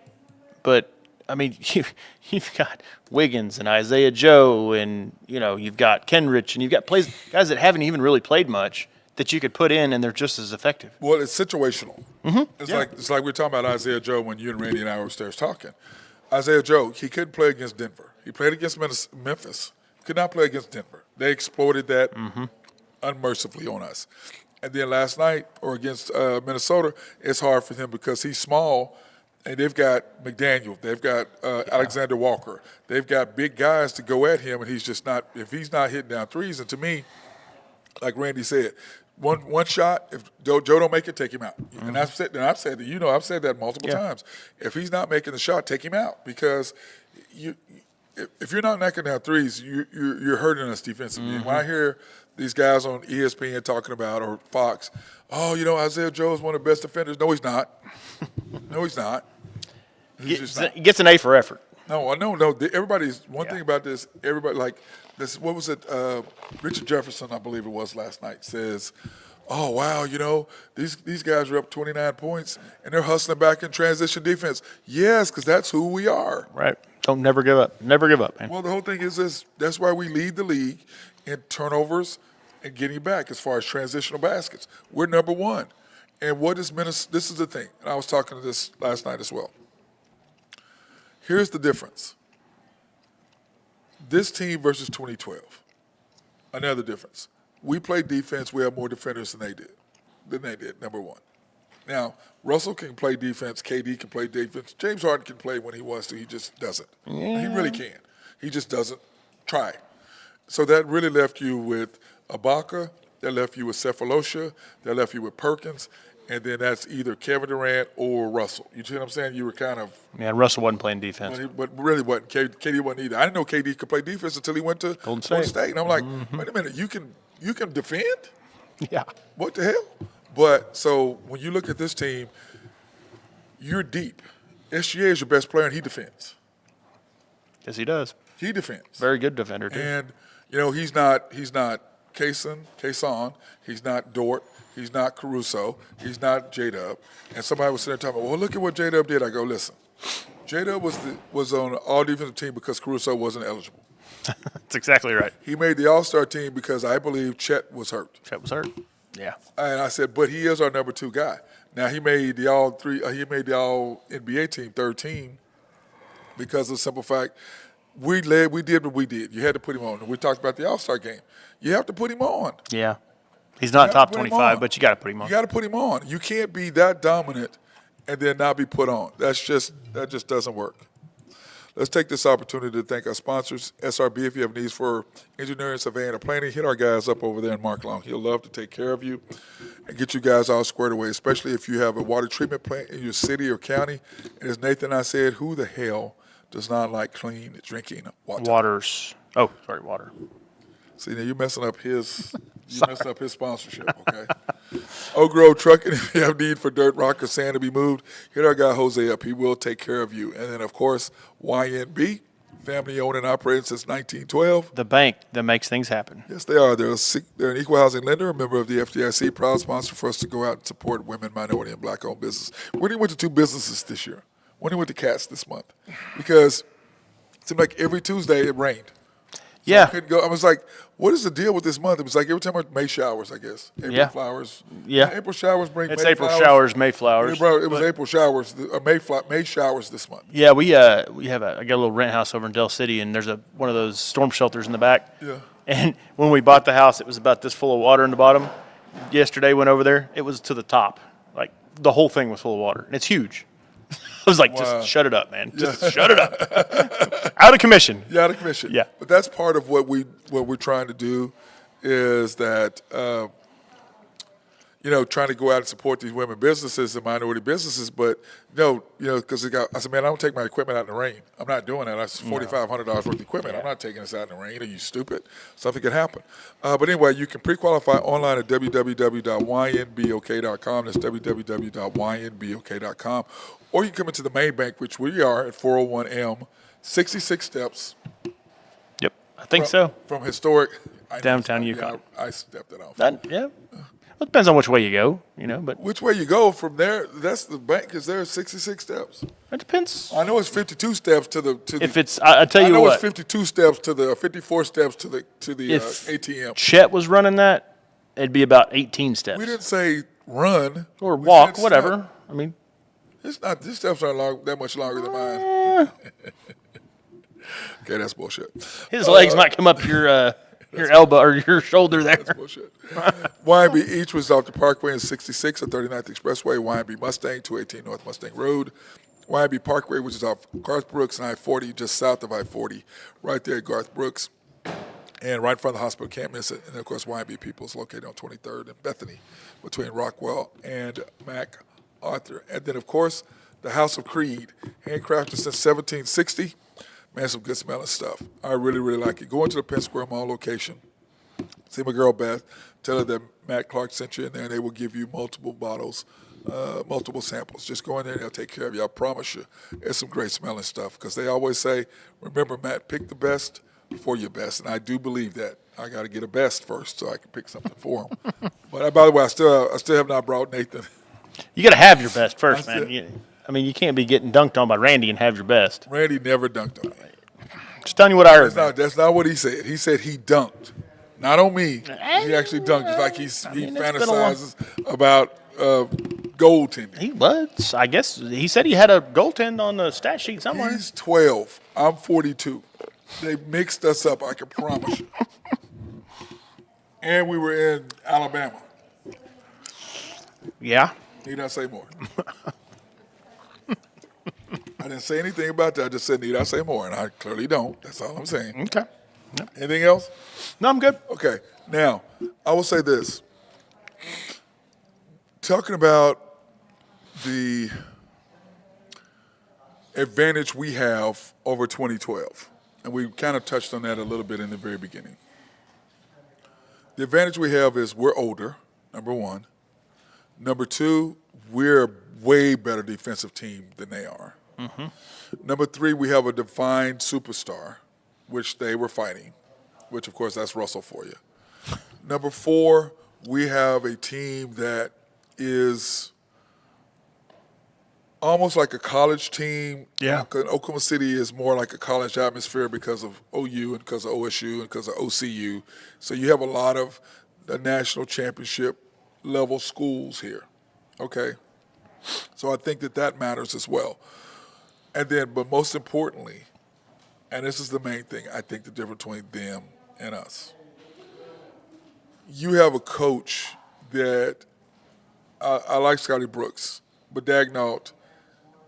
but I mean, you've got Wiggins and Isaiah Joe, and you've got Kenrich, and you've got guys that haven't even really played much that you could put in, and they're just as effective. Well, it's situational. Mm-hmm. It's like we were talking about Isaiah Joe when you and Randy and I were upstairs talking. Isaiah Joe, he couldn't play against Denver. He played against Memphis. Could not play against Denver. They exploited that unmercifully on us. And then last night, or against Minnesota, it's hard for him because he's small. And they've got McDaniel. They've got Alexander Walker. They've got big guys to go at him, and he's just not. If he's not hitting down threes, and to me, like Randy said, one shot. If Joe don't make it, take him out. Mm-hmm. And I've said that multiple times. If he's not making the shot, take him out because if you're not knocking down threes, you're hurting us defensively. Mm-hmm. When I hear these guys on ESPN talking about or Fox, Isaiah Joe is one of the best defenders. No, he's not. No, he's not. He gets an A for effort. No. Everybody's one thing about this. Everybody like this. What was it? Richard Jefferson, I believe it was last night, says, "Oh wow, these guys are up 29 points and they're hustling back in transition defense." Yes, because that's who we are. Right. Don't never give up. Never give up, man. Well, the whole thing is this. That's why we lead the league in turnovers and getting back as far as transitional baskets. We're number one. And what is Minnesota? This is the thing. And I was talking to this last night as well. Here's the difference. This team versus 2012. Another difference. We play defense. We have more defenders than they did, number one. Now, Russell can play defense. KD can play defense. James Harden can play when he wants to. He just doesn't. Yeah. He really can. He just doesn't try. So that really left you with Ibaka. That left you with Cephalosha. That left you with Perkins. And then that's either Kevin Durant or Russell. You see what I'm saying? You were kind of – yeah, Russell wasn't playing defense. But really wasn't. KD wasn't either. I didn't know KD could play defense until he went to Golden State. And I'm like, wait a minute, you can defend? Yeah. What the hell? But so when you look at this team, you're deep. SGA is your best player, and he defends. Yes, he does. He defends. Very good defender, too. And, he's not Cason. He's not Dort. He's not Caruso. He's not J-Dub. And somebody was sitting there talking about, well, look at what J-Dub did. I go, listen, J-Dub was on an all-defensive team because Caruso wasn't eligible. That's exactly right. He made the All-Star team because I believe Chet was hurt. Chet was hurt. Yeah. And I said, but he is our number 2 guy. Now he made the All-NBA team, third team, because of the simple fact we did what we did. You had to put him on. And we talked about the All-Star game. You have to put him on. Yeah. He's not top 25, but you got to put him on. You got to put him on. You can't be that dominant and then not be put on. That just doesn't work. Let's take this opportunity to thank our sponsors, SRB. If you have needs for engineering, surveying, or planning, hit our guys up over there in Mark Long. He'll love to take care of you and get you guys all squared away, especially if you have a water treatment plant in your city or county. And as Nathan and I said, who the hell does not like clean drinking water? Water. See, now you're messing up his sponsorship, okay? Oak Grove Trucking, if you have need for dirt, rock, or sand to be moved, hit our guy Jose up. He will take care of you. And then, of course, YNB, family owned and operated since 1912. The bank that makes things happen. Yes, they are. They're an equal housing lender, a member of the FDIC, proud sponsor for us to go out and support women, minority, and black-owned business. We went to 2 businesses this year. We went to Cats this month because it seemed like every Tuesday it rained. So Yeah. I couldn't go. I was like, what is the deal with this month? It was like every time May showers, I guess. April flowers. Yeah. April showers bring It's May April flowers. showers, May flowers. It was April showers, May showers this month. Yeah, I got a little rent house over in Del City, and there's one of those storm shelters in the back. Yeah. And when we bought the house, it was about this full of water in the bottom. Yesterday, went over there, it was to the top. Like the whole thing was full of water, and it's huge. I was like, Wow. just shut it up, man. Just shut it up. Out of commission. Yeah, out of commission. Yeah. But that's part of what we're trying to do is that trying to go out and support these women businesses and minority businesses. But because I said, man, I don't take my equipment out in the rain. I'm not doing that. That's $4,500 worth of equipment. I'm not taking this out in the rain. Are you stupid? Something could happen. But anyway, you can pre-qualify online at www.ynbok.com. That's www.ynbok.com. Or you can come into the main bank, which we are at 401M, 66 steps. Yep, I think so. From historic Downtown Yukon. I stepped it off. Yeah. Well, it depends on which way you go, but Which way you go from there? That's the bank. Is there 66 steps? it depends. I know it's 52 steps to the. If it's, I tell I you know what, it's 52 steps to the 54 steps to the if ATM. Chet was running that, it'd be about 18 steps. We didn't say run Or We walk, said whatever. step. I mean, It's not. These steps aren't that much longer than mine. Okay, that's bullshit. his legs might come up your elbow or your shoulder there. That's bullshit. YB each was off the Parkway in 66 at 39th Expressway. YB Mustang, 218 North Mustang Road. YB Parkway, which is off Garth Brooks and I-40, just south of I-40, right there at Garth Brooks. And right in front of the hospital, can't miss it. And, of course, YB People is located on 23rd and Bethany between Rockwell and MacArthur. And then, of course, the House of Creed, handcrafted since 1760. Man, some good smelling stuff. I really, really like it. Go into the Penn Square Mall location. See my girl Beth. Tell her that Matt Clark sent you in there, and they will give you multiple bottles, multiple samples. Just go in there, and they'll take care of you. I promise you. It's some great smelling stuff because they always say, remember, Matt, pick the best for your best. And I do believe that. I got to get a best first so I can pick something for him. But, by the way, I still have not brought Nathan. You got to have your best first, That's man. it. You can't be getting dunked on by Randy and have your best. Randy never dunked on me. Just telling you what I heard. That's not what he said. He said he dunked. Not on me. He actually dunked. It's like he it's been a fantasizes about goaltending. He was. I guess he said he had a goaltend on the stat sheet somewhere. He's 12. I'm 42. They mixed us up, I can promise you. And we were in Alabama. Yeah. Need I say more? I didn't say anything about that. I just said, need I say more? And I clearly don't. That's all I'm saying. Okay. Anything else? No, I'm good. Okay. Now, I will say this. Talking about the advantage we have over 2012, and we kind of touched on that a little bit in the very beginning. The advantage we have is we're older, number one. Number two, we're a way better defensive team than they are. Mm-hmm. Number three, we have a defined superstar, which they were fighting, which, of course, that's Russell for you. Number four, we have a team that is almost like a college team. Yeah. Oklahoma City is more like a college atmosphere because of OU and because of OSU and because of OCU. So you have a lot of the national championship level schools here, okay? So I think that matters as well. And then, but most importantly, and this is the main thing, I think the difference between them and us. You have a coach that, I like Scotty Brooks, but Dagnall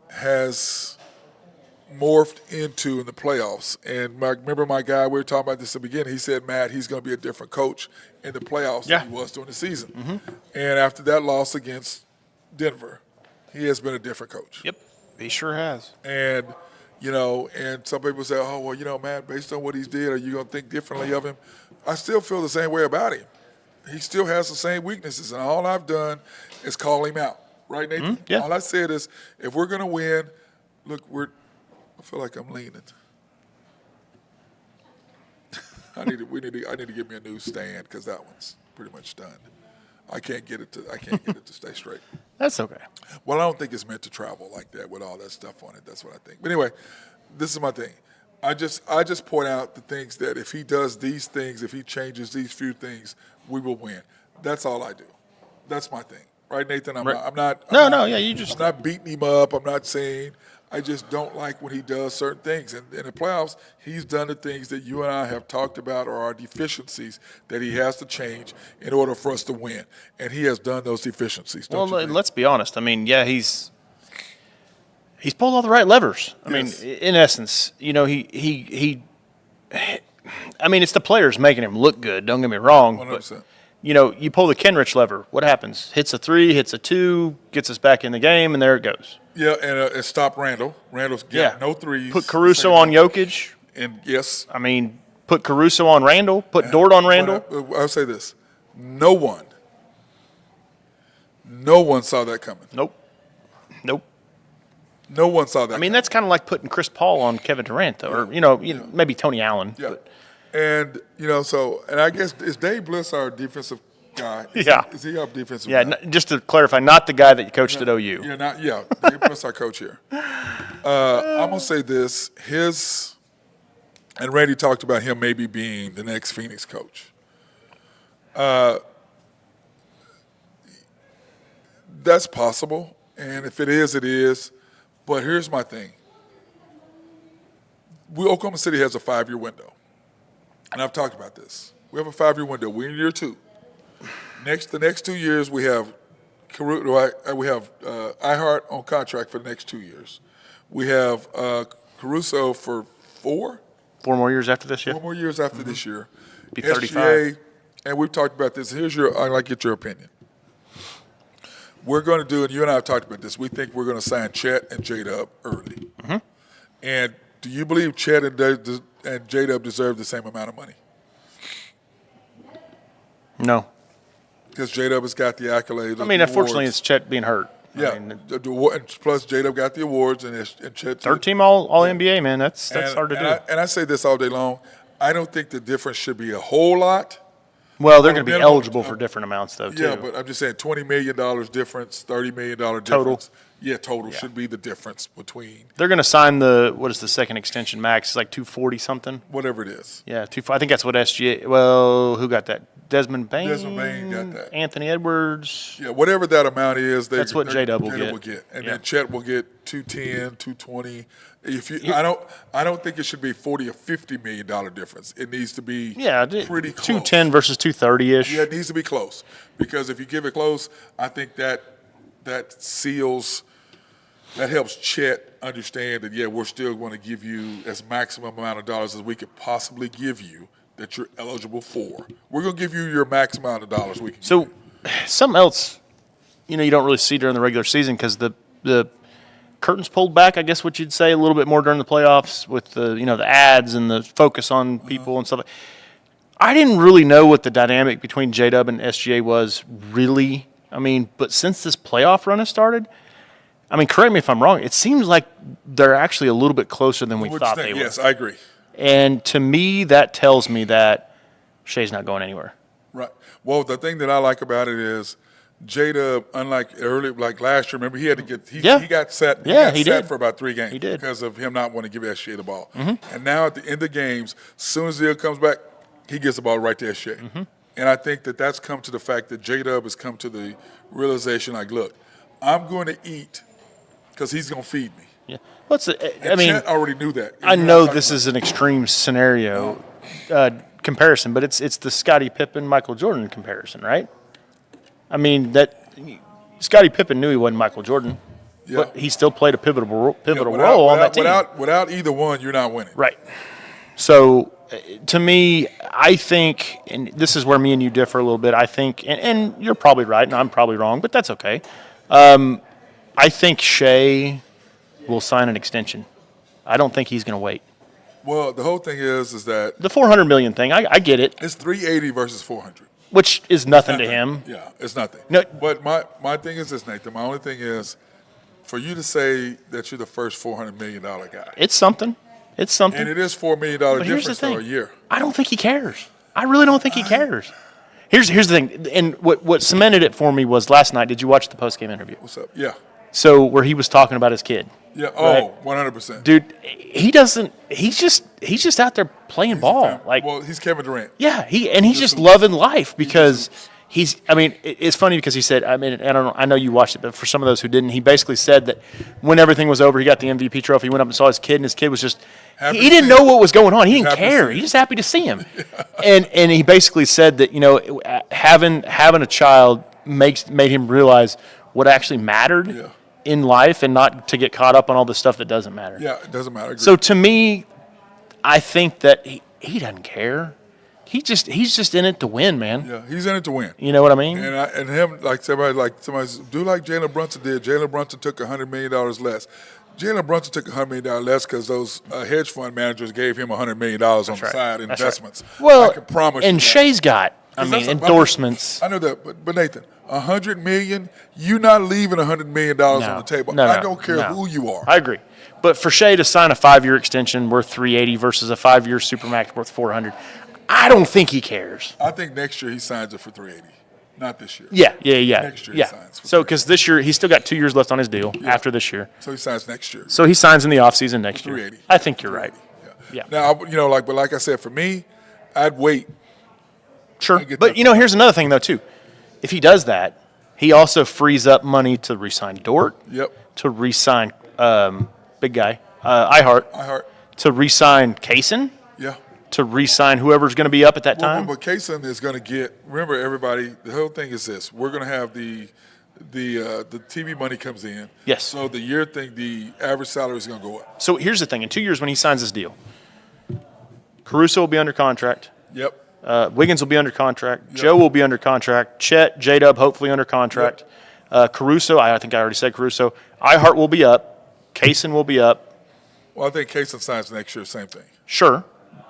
has morphed into in the playoffs. And remember my guy, we were talking about this at the beginning, he said, Matt, he's going to be a different coach in the playoffs than he was during the season. And after that loss against Denver, he has been a different coach. Yep, he sure has. And, and some people say, oh, well, Matt, based on what he's did, are you going to think differently of him? I still feel the same way about him. He still has the same weaknesses, and all I've done is call him out. Right, Nathan? Yeah. All I said is, if we're going to win, look, I feel like I'm leaning. I need to get me a new stand because that one's pretty much done. I can't get it to stay straight. That's okay. Well, I don't think it's meant to travel like that with all that stuff on it. That's what I think. But anyway, this is my thing. I just point out the things that if he does these things, if he changes these few things, we will win. That's all I do. That's my thing. Right, Nathan? I'm not beating him up. I'm not saying. I just don't like when he does certain things. And in the playoffs, he's done the things that you and I have talked about are our deficiencies that he has to change in order for us to win. And he has done those deficiencies. Well, let's be honest. I mean, yeah, he's pulled all the right levers. I mean, in essence, he I mean, it's the players making him look good. Don't get me wrong. 100%. But, you pull the Kenrich lever. What happens? Hits a 3, hits a 2, gets us back in the game, and there it goes. Yeah, and stop Randall. Randall's got no threes. Put Caruso on Jokic. And yes. I mean, put Caruso on Randall. Put Dort on Randall. I'll say this. No one saw that coming. Nope. No one saw that. I mean, that's kind of like putting Chris Paul on Kevin Durant, though, or maybe Tony Allen. Yeah. But. And, and I guess, is Dave Bliss our defensive guy? Is he our defensive guy? Yeah, just to clarify, not the guy that you coached at OU. Dave Bliss our coach here. I'm going to say this. And Randy talked about him maybe being the next Phoenix coach. That's possible. And if it is, it is. But here's my thing. Oklahoma City has a 5-year window. And I've talked about this. We have a 5-year window. We're in year 2. The next 2 years, we have Ihart on contract for the next 2 years. We have Caruso for 4 more years after this year. 4 more years after this year. Be 35. And we've talked about this. I'd like to get your opinion. We're going to do, and you and I have talked about this, we think we're going to sign Chet and J-Dub early. Mm-hmm. And do you believe Chet and J-Dub deserve the same amount of money? No. Because J-Dub has got the accolades. I mean, unfortunately, it's Chet being hurt. Yeah. And plus, J-Dub got the awards, and Chet. Third-team All-NBA, man. That's hard to do. And I say this all day long. I don't think the difference should be a whole lot. Well, they're going to be eligible for different amounts, though, too. Yeah, but I'm just saying $20 million difference, $30 million difference. Total should be the difference between. They're going to sign what is the second extension max? It's like $240 something. Whatever it is. Yeah, I think that's what SGA. Well, who got that? Desmond Bain. Desmond Bain got that. Anthony Edwards. Yeah, whatever that amount is, that's what J-Dub will get. And then Chet will get 210, 220. I don't think it should be $40 or $50 million difference. It needs to be pretty close. 210 versus 230-ish. Yeah, it needs to be close. Because if you give it close, I think that helps Chet understand that, we're still going to give you as maximum amount of dollars as we could possibly give you that you're eligible for. We're going to give you your maximum amount of dollars we can give you. Something else, you don't really see during the regular season because the curtains pulled back, I guess what you'd say, a little bit more during the playoffs with the ads and the focus on people and stuff. I didn't really know what the dynamic between J-Dub and SGA was really. I mean, but since this playoff run has started, I mean, correct me if I'm wrong, it seems like they're actually a little bit closer than we thought they were. Yes, I agree. And to me, that tells me that Shea's not going anywhere. Right. Well, the thing that I like about it is J-Dub, unlike last year, remember he had to get he got set. He did for about 3 games. He did because of him not wanting to give SGA the ball. Mm-hmm. And now at the end of games, as soon as Zia comes back, he gets the ball right to SGA. Mm-hmm. And I think that's come to the fact that J-Dub has come to the realization, look, I'm going to eat because he's going to feed me. Yeah. Chet already knew that. I know this is an extreme scenario comparison, but it's the Scottie Pippen Michael Jordan comparison, right? I mean that Scottie Pippen knew he wasn't Michael Jordan. Yeah. but he still played a pivotal Yeah, role on that team. Without either one, you're not winning. Right. So, to me, I think, and this is where me and you differ a little bit. I think, and you're probably right, and I'm probably wrong, but that's okay. I think Shea will sign an extension. I don't think he's going to wait. Well, the whole thing is that The $400 million thing, I get it, it's 380 versus 400. which is nothing to him. Yeah, it's nothing. No. But my thing is this, Nathan. My only thing is for you to say that you're the first $400 million guy. It's something. It's something. And it is $4 million But here's the difference though, a thing. year. I don't think he cares. I really don't think he cares. Here's the thing, and what cemented it for me was last night. Did you watch the post-game interview? What's up? Yeah. So where he was talking about his kid. Yeah. Right. Oh, 100%. Dude, he doesn't. He's just out there playing ball. Like, well, he's Kevin Durant. yeah, he's just loving life because he's. I mean, it's funny because he said. I mean, I know you watched it, but for some of those who didn't, he basically said that when everything was over, he got the MVP trophy. He went up and saw his kid, and his kid was just. Happy He to didn't see know him. what was going on. He didn't Happy to care. see He's him. just happy to see him. And he basically said that having a child made him realize what actually mattered Yeah. in life, and not to get caught up on all the stuff that doesn't matter. Yeah, it doesn't matter. So to me, I think that he doesn't care. He's just in it to win, man. yeah, he's in it to win. You know what I mean? And him, like somebody do like Jalen Brunson did. Jalen Brunson took $100 million less. Jalen Brunson took $100 million less because those hedge fund managers gave him $100 million on the side in That's investments. Well, I can promise you and that. Shay's got, 'Cause that's a- endorsements. I know that, but Nathan, $100 million, you're not leaving $100 million on the table. No, I no, don't care no. who you are. I agree. But for Shea to sign a 5-year extension worth $380 versus a 5-year supermax worth $400, I don't think he cares. I think next year he signs it for $380, not this year. Yeah. Next year he yeah. signs for So $380. because this year he's still got 2 years left on his deal after this year. So he signs next year. So he signs in the offseason next year. $380. I think you're right. Yeah. Now, but like I said, for me, I'd wait. Sure. I get But that. here's another thing though too. If he does that, he also frees up money to re-sign Dort. Yep. To re-sign big guy iHeart. iHeart. To re-sign Kaysen. Yeah. To re-sign whoever's going to be up at that Well, time. but Kaysen is going to get. Remember, everybody. The whole thing is this: we're going to have the TV money comes in. Yes. So the year thing, the average salary is going to go up. So here's the thing: in 2 years, when he signs this deal, Caruso will be under contract. Yep. Wiggins will be under contract. Joe will be under contract. Chet, J-Dub, hopefully under contract. Caruso, I think I already said Caruso. iHeart will be up. Kaysen will be up. Well, I think Kaysen signs next year. Same thing. Sure.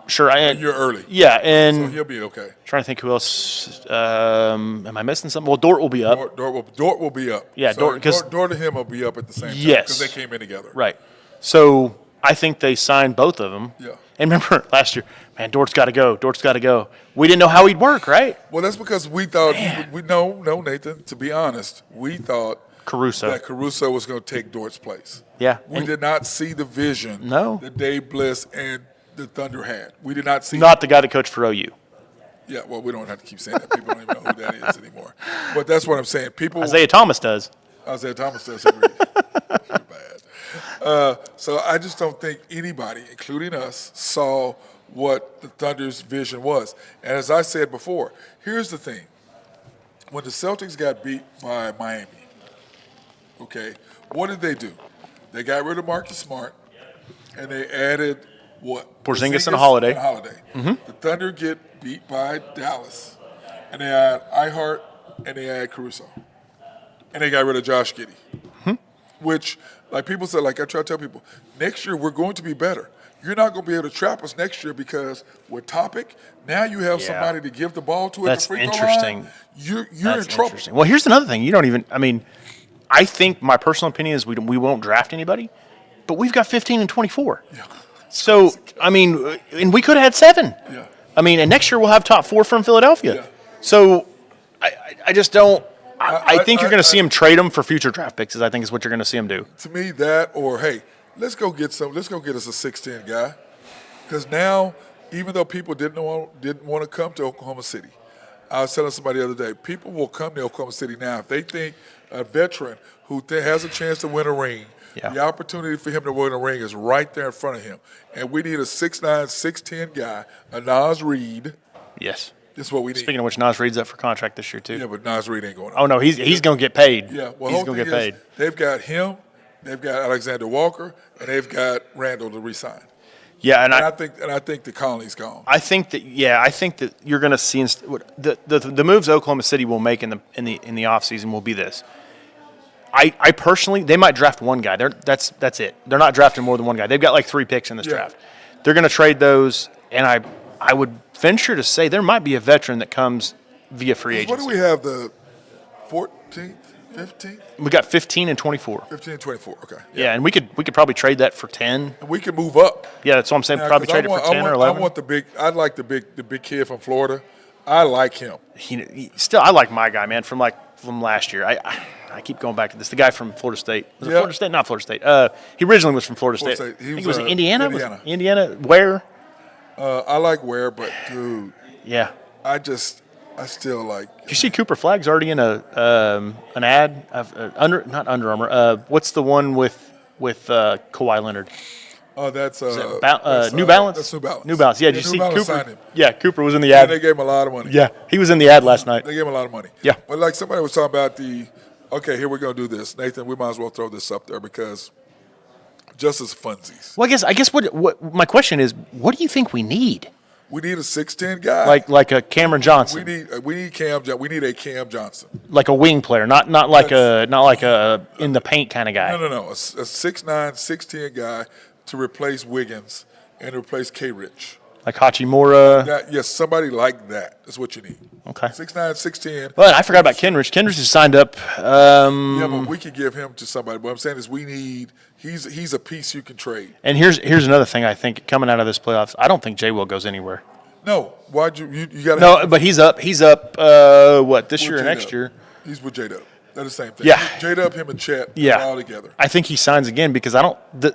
You're early. Yeah, So and he'll be okay. trying to think who else. Am I missing something? Well, Dort will be up. Dort will be up. Yeah, So Dort- 'cause- Dort and him will be up at the same time. Yes. Because they came in together. Right. So I think they signed both of them. Yeah. And remember last year, man, Dort's got to go. Dort's got to go. We didn't know how he'd work, right? Well, that's because we thought no, Nathan. To be honest, we thought Caruso. that Caruso was going to take Dort's place. Yeah. We And did not see the vision No. that Dave Bliss and the Thunder had. We did not see. not the guy that coached for OU. Yeah, well, we don't have to keep saying that. People don't even know who that is anymore. But that's what I'm saying. People. Isaiah Thomas does. Isaiah Thomas does agree. You're bad. So I just don't think anybody, including us, saw what the Thunder's vision was. And as I said before, here's the thing. When the Celtics got beat by Miami, okay, what did they do? They got rid of Marcus Smart, and they added what? Porzingis and Holiday. The Thunder get beat by Dallas, and they add iHeart, and they add Caruso. And they got rid of Josh Giddey, which, like people said, like I try to tell people, next year we're going to be better. You're not going to be able to trap us next year because with Topic, now you have Yeah. somebody to give the ball to That's at the free throw interesting. line. You're That's in trouble. interesting. Well, here's another thing. You don't even. I mean, I think my personal opinion is we won't draft anybody, but we've got 15 and 24. Yeah. So I mean, and we could have had 7. Yeah. I mean, and next year we'll have top 4 from Philadelphia. Yeah. So I just don't. I think you're going to see I- him trade them for future draft picks. I think is what you're going to see him do. To me, that or hey, let's go get us a 6'10" guy, because now even though people didn't want to come to Oklahoma City, I was telling somebody the other day, people will come to Oklahoma City now if they think a veteran who has a chance to win a ring. Yeah. The opportunity for him to win a ring is right there in front of him, and we need a 6'9", 6'10" guy, a Nas Reed. Yes. This is what we need. Speaking of which, Nas Reed's up for contract this year too. Yeah, but Nas Reed ain't going. Oh no, he's going to get paid. Yeah, well, he's whole going to thing get paid. is they've got him They've got Alexander Walker, and they've got Randall to re-sign. Yeah, and I think the Conley's gone. I think that you're going to see the moves Oklahoma City will make in the offseason will be this. I personally, they might draft one guy. That's it. They're not drafting more than one guy. They've got like 3 picks in this draft. They're going to trade those, and I would venture to say there might be a veteran that comes via free agency. What do we have, the 14th, 15th? We got 15 and 24. 15 and 24, okay. Yeah, and we could probably trade that for 10. And we can move up. Yeah, that's what I'm saying. Now, Probably trade it for 10 or 11. I like the big kid from Florida. I like him. Still, I like my guy, man, from last year. I keep going back to this. The guy from Florida State. Was it Florida State? Not Florida State. He originally was from Florida State. I think it was Indiana. Indiana. Indiana. Where? I like Ware, but dude. Yeah. I still like. Did you see Cooper Flagg's already in an ad of not Under Armour. What's the one with Kawhi Leonard? Oh, that's New Balance. That's New Balance. New Balance. Yeah, did you see Balance Cooper? signed him. Yeah, Cooper was in the ad. And they gave him a lot of money. Yeah, he was in the ad last night. They gave him a lot of money. Yeah. But like somebody was talking about okay, here we're gonna do this, Nathan. We might as well throw this up there because just as funsies. Well, I guess what my question is, what do you think we need? We need a 6'10" guy. Like a Cameron Johnson. We need Cam. We need a Cam Johnson. Like a wing player, not like a in the paint kind of guy. No. A 6'9", 6'10" guy to replace Wiggins and replace K-Rich. Like Hachimura. Yes, somebody like that is what you need. Okay. 6'9", 6'10". But I forgot about Kenrich. Kenrich is signed up. Yeah, but we could give him to somebody. What I'm saying is we need he's a piece you can trade. And here's another thing I think coming out of this playoffs. I don't think J. Will goes anywhere. No, why'd you got to? No, but he's up. He's up. This year or next year? He's with J-Dub. They're the same thing. Yeah. J-Dub, him and Chet, Yeah, all together. I think he signs again because I don't the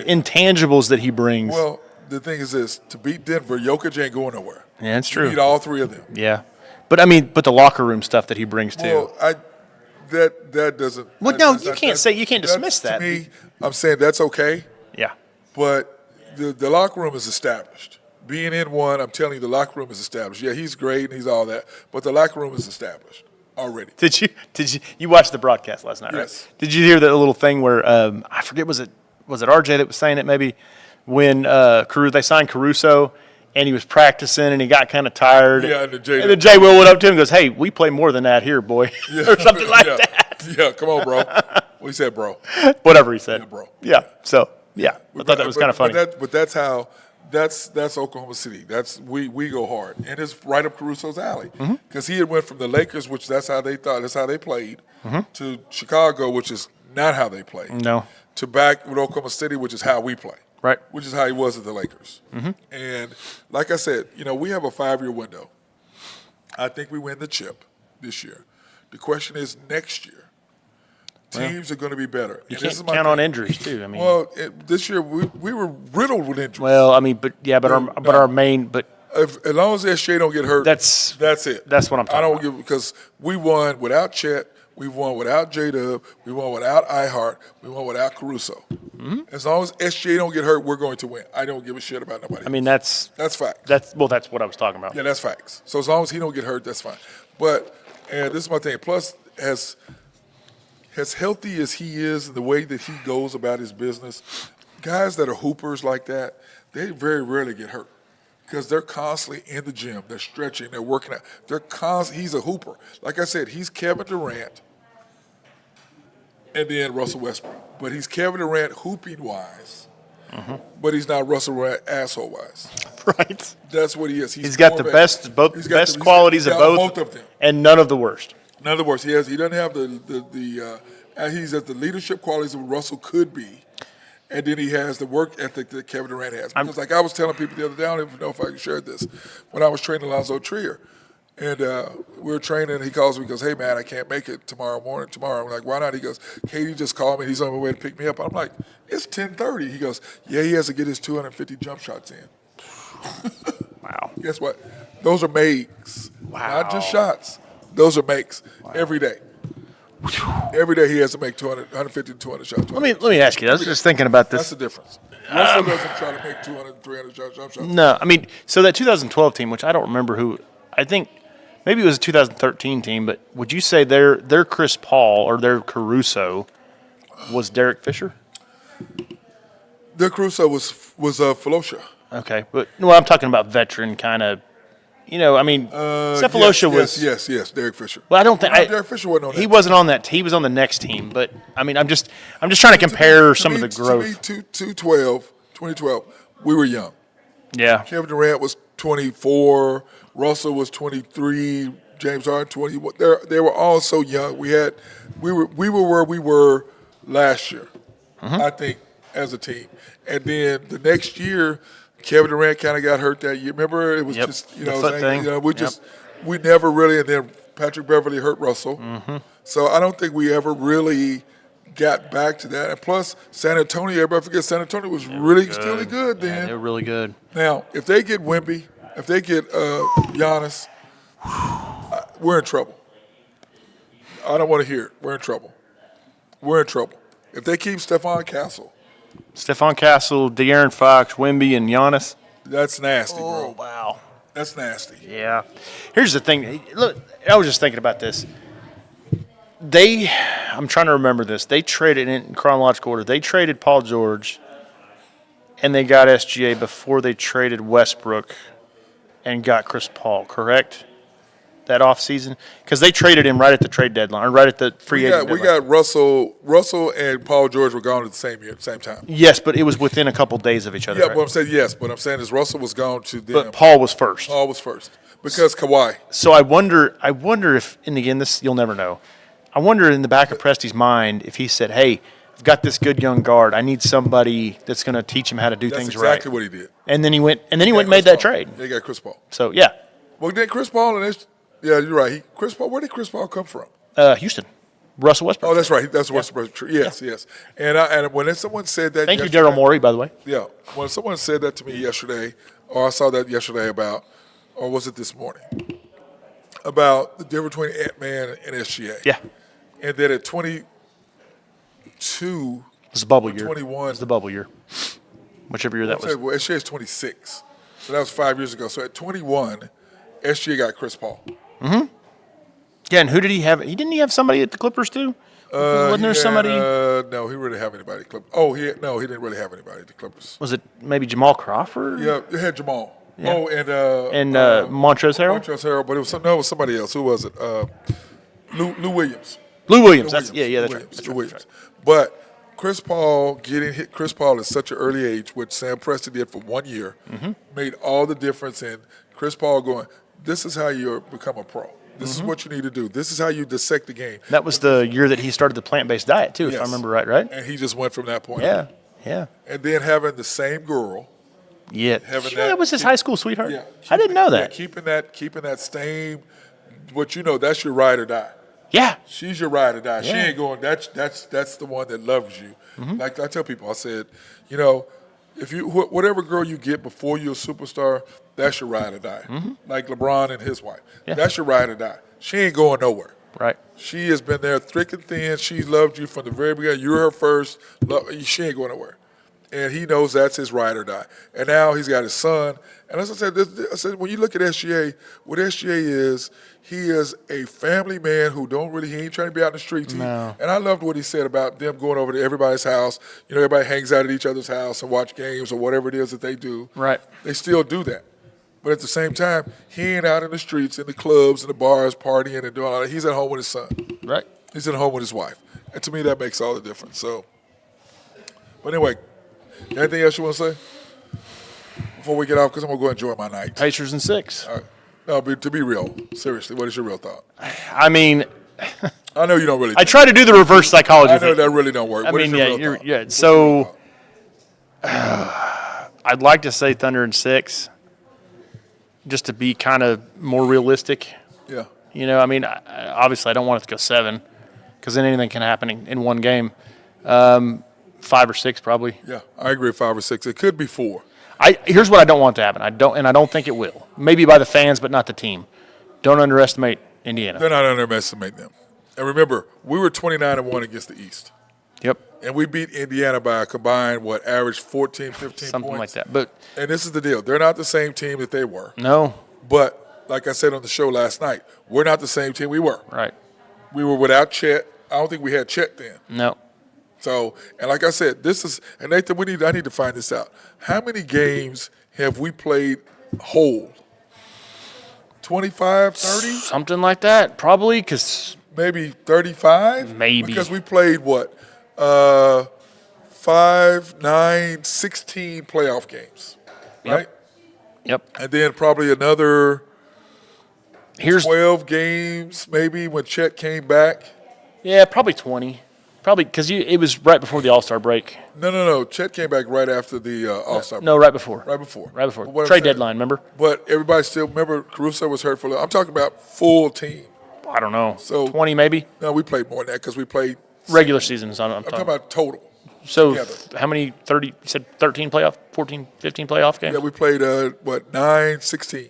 intangibles that he brings. Well, the thing is this: to beat Denver, Jokic ain't going nowhere. Yeah, it's You true. need all 3 of them. Yeah, but I mean, the locker room stuff that he brings too. Well, that doesn't. Well, no, you can't dismiss that. To me, I'm saying that's okay, Yeah. but the locker room is established. Being in one, I'm telling you, the locker room is established. Yeah, he's great and he's all that, but the locker room is established already. Did you watched the broadcast last night? Yes. Right? Did you hear that little thing where I forget was it RJ that was saying it maybe when they signed Caruso and he was practicing and he got kind of tired. Yeah, and the J Will went up to him and goes, "Hey, we play more than that here, boy," or something like that. Yeah, come on, bro. What he said, bro. Whatever he said. Yeah, bro. Yeah. So yeah, I thought that was kind of funny. But that's how. That's Oklahoma City. We go hard, and it's right up Caruso's alley because he had went from the Lakers, which that's how they played, to Chicago, which is not how they play. No. To back with Oklahoma City, which is how we play. Right. Which is how he was at the Lakers. And like I said, we have a 5-year window. I think we win the chip this year. The question is next year. Teams are going to be better. You can't count on injuries too. I mean, well, this year we were riddled with injuries. Well, I mean, our main. As long as SJ don't get hurt, that's it. That's what I'm talking about. Because we won without Chet, we won without J-Dub, we won without iHeart, we won without Caruso. As long as SJ don't get hurt, we're going to win. I don't give a shit about nobody. I mean, that's facts. That's what I was talking about. Yeah, that's facts. So as long as he don't get hurt, that's fine. But and this is my thing. Plus, as healthy as he is and the way that he goes about his business, guys that are hoopers like that, they very rarely get hurt because they're constantly in the gym. They're stretching. They're working out. He's a hooper. Like I said, he's Kevin Durant and then Russell Westbrook. But he's Kevin Durant hooping-wise, but he's not Russell Durant asshole-wise. Right. That's what he is. He's got the best qualities of both of them. And none of the worst. In other words, he doesn't have he's at the leadership qualities of Russell could be, and then he has the work ethic that Kevin Durant has. Because like I was telling people the other day, I don't even know if I can share this, when I was training Alonzo Trier, and we were training, and he calls me and goes, "Hey man, I can't make it tomorrow morning. I'm like, "Why not?" He goes, "Katie just called me. He's on the way to pick me up." I'm like, "It's 10:30." He goes, "Yeah, he has to get his 250 jump shots in." Wow. Guess what? Those are makes. Wow. Not just shots. Those are makes every day. Every day he has to make 150 to 200 shots. Let me ask you. I was just thinking about this. That's the difference. Russell doesn't try to make 200, 300 jump shots. No, I mean, so that 2012 team, which I don't remember who, I think maybe it was a 2013 team, but would you say they're Chris Paul or they're Caruso was Derek Fisher. Dick Caruso was Falocia. Okay, but I'm talking about veteran kind of. I mean, Cephalosha was. Yes, Derek Fisher. Well, I don't think Derek Fisher wasn't on that. He wasn't on that. He was on the next team. But I mean, I'm just trying to compare some of the growth. To me, 2012, we were young. Yeah. Kevin Durant was 24. Russell was 23. James Harden 20. They were all so young. We were where we were last year, I think, as a team. And then the next year, Kevin Durant kind of got hurt that year. Remember, it was just the foot thing. We never really. And then Patrick Beverly hurt Russell. So I don't think we ever really got back to that. And plus, San Antonio. Everybody forgets San Antonio was really still good then. Yeah, they were really good. Now, if they get Wemby, if they get Giannis, we're in trouble. I don't want to hear it. We're in trouble. We're in trouble. If they keep Stephon Castle, De'Aaron Fox, Wemby, and Giannis. that's nasty, bro. Oh, wow. That's nasty. Yeah. Here's the thing. Look, I was just thinking about this. I'm trying to remember this. They traded, in chronological order, they traded Paul George, and they got SGA before they traded Westbrook and got Chris Paul, correct? That offseason? Because they traded him right at the trade deadline, or right at the free agent deadline. We got Russell and Paul George were gone at the same time. Yes, but it was within a couple days of each other. Yeah, right? but I'm saying yes, but I'm saying is Russell was gone to them. But Paul was first. Paul was first because Kawhi. So I wonder if, and again, this you'll never know. I wonder in the back of Presti's mind if he said, "Hey, I've got this good young guard. I need somebody that's going to teach him how to do That's things exactly right." what he did. And then he went and made that trade. They got Chris Paul. So yeah, Well, then Chris Paul yeah, you're right. Chris Paul. Where did Chris Paul come from? Houston, Russell Westbrook. Oh, that's right. That's Westbrook. Yes. And when someone said that, Thank you, Daryl Morey, by the way. Yeah, when someone said that to me yesterday, or I saw that yesterday or was it this morning, about the difference between Ant-Man and SGA. Yeah, And then at 22, it's the bubble year. 21. It's the bubble year. Whichever year that was. Well, SGA is 26, so that was 5 years ago. So at 21, SGA got Chris Paul. Yeah, and who did he have? Didn't he have somebody at the Clippers too? Wasn't there somebody? No, he really have anybody at the Clippers. Oh, he didn't really have anybody at the Clippers. Was it maybe Jamal Crawford? Yeah, they had Jamal. Yeah. Oh, and Montrezl Harrell. Montrezl Harrell, but it was somebody else. Who was it? Lou Williams. Lou Williams. That's right. Lou Williams. But Chris Paul hit Chris Paul at such an early age, which Sam Presti did for 1 year, made all the difference in Chris Paul going, this is how you become a pro. This is what you need to do. This is how you dissect the game. That was the year that he started the plant-based diet too, if I remember right? And he just went from that point. Yeah, yeah. And then having the same girl. Yeah. That was his high school sweetheart? Yeah. I didn't know that. Yeah, keeping that same, that's your ride or die. Yeah. She's your ride or die. Yeah. She ain't going, that's the one that loves you. Like I tell people, I said, if you whatever girl you get before you're a superstar, that's your ride or die. Like LeBron and his wife. Yeah. That's your ride or die. She ain't going nowhere. Right. She has been there thick and thin. She loved you from the very beginning. You're her first. She ain't going nowhere. And he knows that's his ride or die. And now he's got his son. And as I said, when you look at SGA, what SGA is, he is a family man who he ain't trying to be out in the streets. No. And I loved what he said about them going over to everybody's house. Everybody hangs out at each other's house and watch games or whatever it is that they do. Right. They still do that. But at the same time, he ain't out in the streets, in the clubs, in the bars, partying and doing all that. He's at home with his son. Right. He's at home with his wife. And to me, that makes all the difference. So, but anyway, anything else you want to say before we get off? Because I'm going to go enjoy my night. Pacers in 6. All right. No, but to be real, seriously, what is your real thought? I mean, I know you don't really. I try to do the reverse psychology I know thing. that really don't work. What is your real thought? Yeah. So, I'd like to say Thunder in 6, just to be kind of more realistic. Yeah. Obviously I don't want it to go 7, because then anything can happen in one game. 5 or 6 probably. Yeah, I agree. 5 or 6. It could be 4. Here's what I don't want to happen. I don't think it will. Maybe by the fans, but not the team. Don't underestimate Indiana. They're not underestimating them. And remember, we were 29-1 against the East. Yep. And we beat Indiana by a combined, average 14, 15 Something points. like that. And this is the deal. They're not the same team that they were. No. But like I said on the show last night, we're not the same team we were. Right. We were without Chet. I don't think we had Chet then. No. So, and like I said, this is, and Nathan, I need to find this out. How many games have we played whole? 25, 30? Something like that, probably, because Maybe 35? Maybe. Because we played what? 5, 9, 16 playoff games, right? Yep. And then probably another Here's 12 games maybe when Chet came back. Yeah, probably 20. Probably because it was right before the All-Star break. No. Chet came back right after the All-Star break. No, right before. Right before. Right before. But what I'm Trade saying- deadline, remember? But everybody still, remember, Caruso was hurt for a little. I'm talking about full team. I don't know. So 20 maybe? No, we played more than that because we played. Regular seasons. I'm I'm talking talking about total. So together. how many, 30, you said 13 playoff, 14, 15 playoff games? Yeah, we played, 9, 16.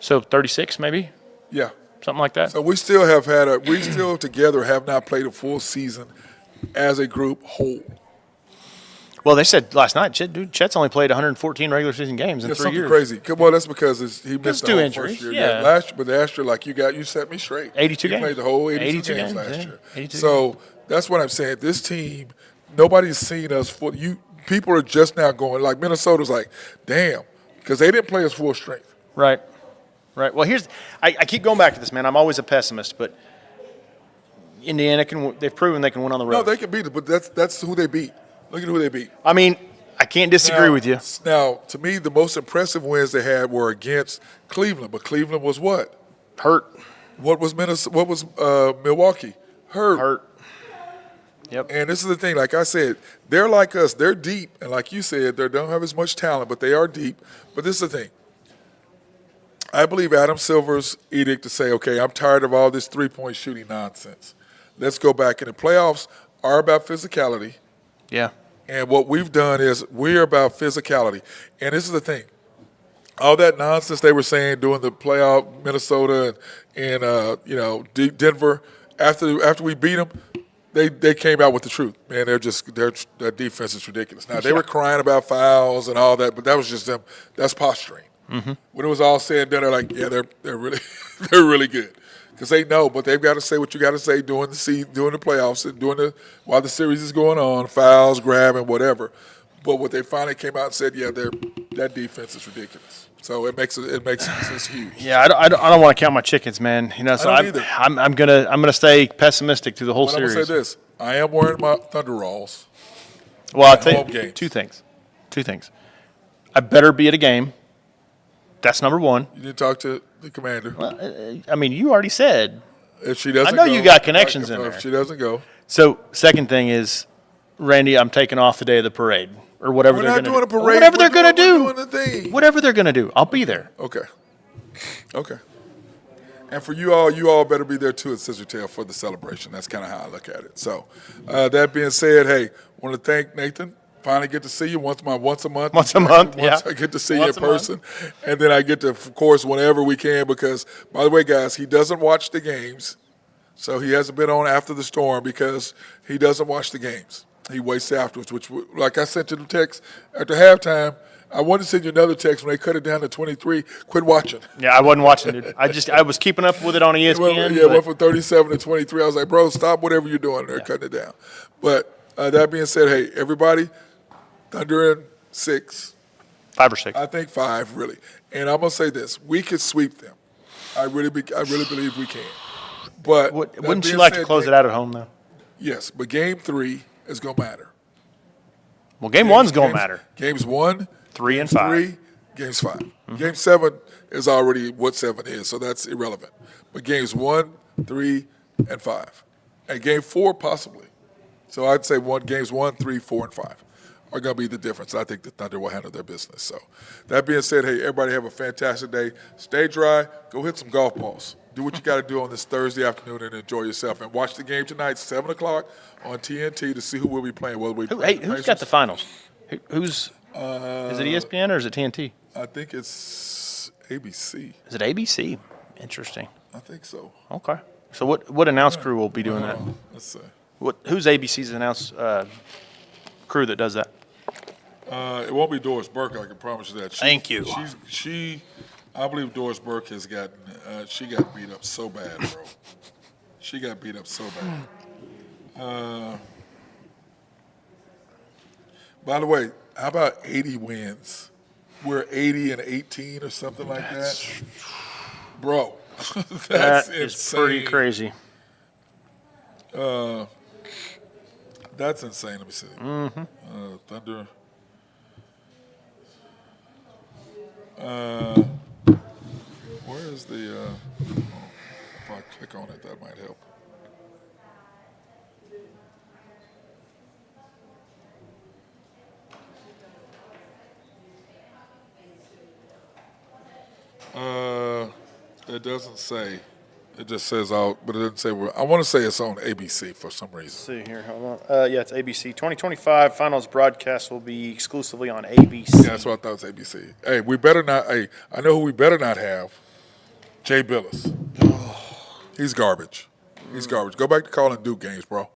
So 36 maybe? Yeah. Something like that? So we still have we still together have not played a full season as a group whole. Well, they said last night, Chet's only played 114 regular season games in Yeah, 3 something years. crazy. Well, that's because he missed the two whole injuries, first year. yeah. Last year, like you set me straight. 82 you games. played the whole 82 games 82 last yeah. year. 82 So that's what I'm saying. This team, nobody's seen us for you. People are just now going like Minnesota's like, damn, because they didn't play us full strength. Right. Right. Well, I keep going back to this, man. I'm always a pessimist, but Indiana they've proven they can win on the road. No, they can beat it, but that's who they beat. Look at who they beat. I mean, I can't disagree with you. Now, to me, the most impressive wins they had were against Cleveland, but Cleveland was what? Hurt. What was Milwaukee? Hurt. Yep. And this is the thing, like I said, they're like us. They're deep, and like you said, they don't have as much talent, but they are deep. But this is the thing. I believe Adam Silver's edict to say, okay, I'm tired of all this three-point shooting nonsense. Let's go back. And the playoffs are about physicality. Yeah. And what we've done is we're about physicality. And this is the thing. All that nonsense they were saying during the playoff, Minnesota and Denver, after we beat them, they came out with the truth. Man, their defense is ridiculous. Now, they were crying about fouls and all that, but that was just them. That's posturing. Mm-hmm. When it was all said and done, they're like, yeah, they're really they're really good. Because they know, but they've got to say what you got to say during the playoffs and while the series is going on, fouls, grabbing, whatever. But what they finally came out and said, yeah, that defense is ridiculous. So it makes it's huge. Yeah, I don't want to count my chickens, man. So I don't either. I'm gonna stay pessimistic through the whole But I'm series. gonna say this: I am wearing my Thunderalls. Well, I'll tell home you games. two things. I better be at a game. That's number one. You didn't talk to the commander. I mean, you already said. If she doesn't, I know go, you got connections in if there. she doesn't go, So, second thing is, Randy, I'm taking off the day of the parade or whatever we're they're not going doing to do. a parade. Whatever they're going to do. We're doing the thing. Whatever they're going to do, I'll be there. Okay. And for you all better be there too at Scissortail for the celebration. That's kind of how I look at it. So, that being said, hey, want to thank Nathan. Finally get to see you once a month. Once a month, yeah. I get to see Once you a in month. person. And then I get to, of course, whenever we can because, by the way, guys, he doesn't watch the games. So he hasn't been on after the storm because he doesn't watch the games. He waits afterwards, which, like I sent you the text after halftime, I wanted to send you another text when they cut it down to 23. Quit watching. Yeah, I wasn't watching it. I was keeping up with it on ESPN. It went from 37 to 23. I was like, bro, stop whatever you're doing. They're cutting it down. But that being said, hey, everybody, Thunder in 6. 5 or 6. I think 5, really. And I'm going to say this. We could sweep them. I really believe we can. But Wouldn't you like to close it out at home, though? Yes, but Game 3 is going to matter. Well, Game 1's going to matter. Games 1, 3 and 5. 3, Games 5. Game 7 is already what 7 is, so that's irrelevant. But Games 1, 3, and 5. And Game 4, possibly. So I'd say Games 1, 3, 4, and 5 are going to be the difference. I think the Thunder will handle their business. So that being said, hey, everybody have a fantastic day. Stay dry. Go hit some golf balls. Do what you got to do on this Thursday afternoon and enjoy yourself. And watch the game tonight, 7 o'clock on TNT to see who we'll be playing. Who's got the finals? Who's is it ESPN or is it TNT? I think it's ABC. Is it ABC? Interesting. I think so. Okay. So what announce crew will be doing that? Let's see. Who's ABC's announce crew that does that? It won't be Doris Burke, I can promise you that. Thank you. I believe Doris Burke has gotten, she got beat up so bad, bro. She got beat up so bad. By the way, how about 80 wins? We're 80-18 or something like that. Bro, that's That insane. is pretty crazy. That's insane. Let me see. Thunder. Where is the? If I click on it, that might help. It doesn't say. It just says out, but it doesn't say where. I want to say it's on ABC for some reason. See here, hold on. Yeah, it's ABC. 2025 finals broadcast will be exclusively on ABC. Yeah, that's what I thought it was ABC. Hey, we better not. Hey, I know who we better not have. Jay Billis. He's garbage. He's garbage. Go back to calling Duke games, bro.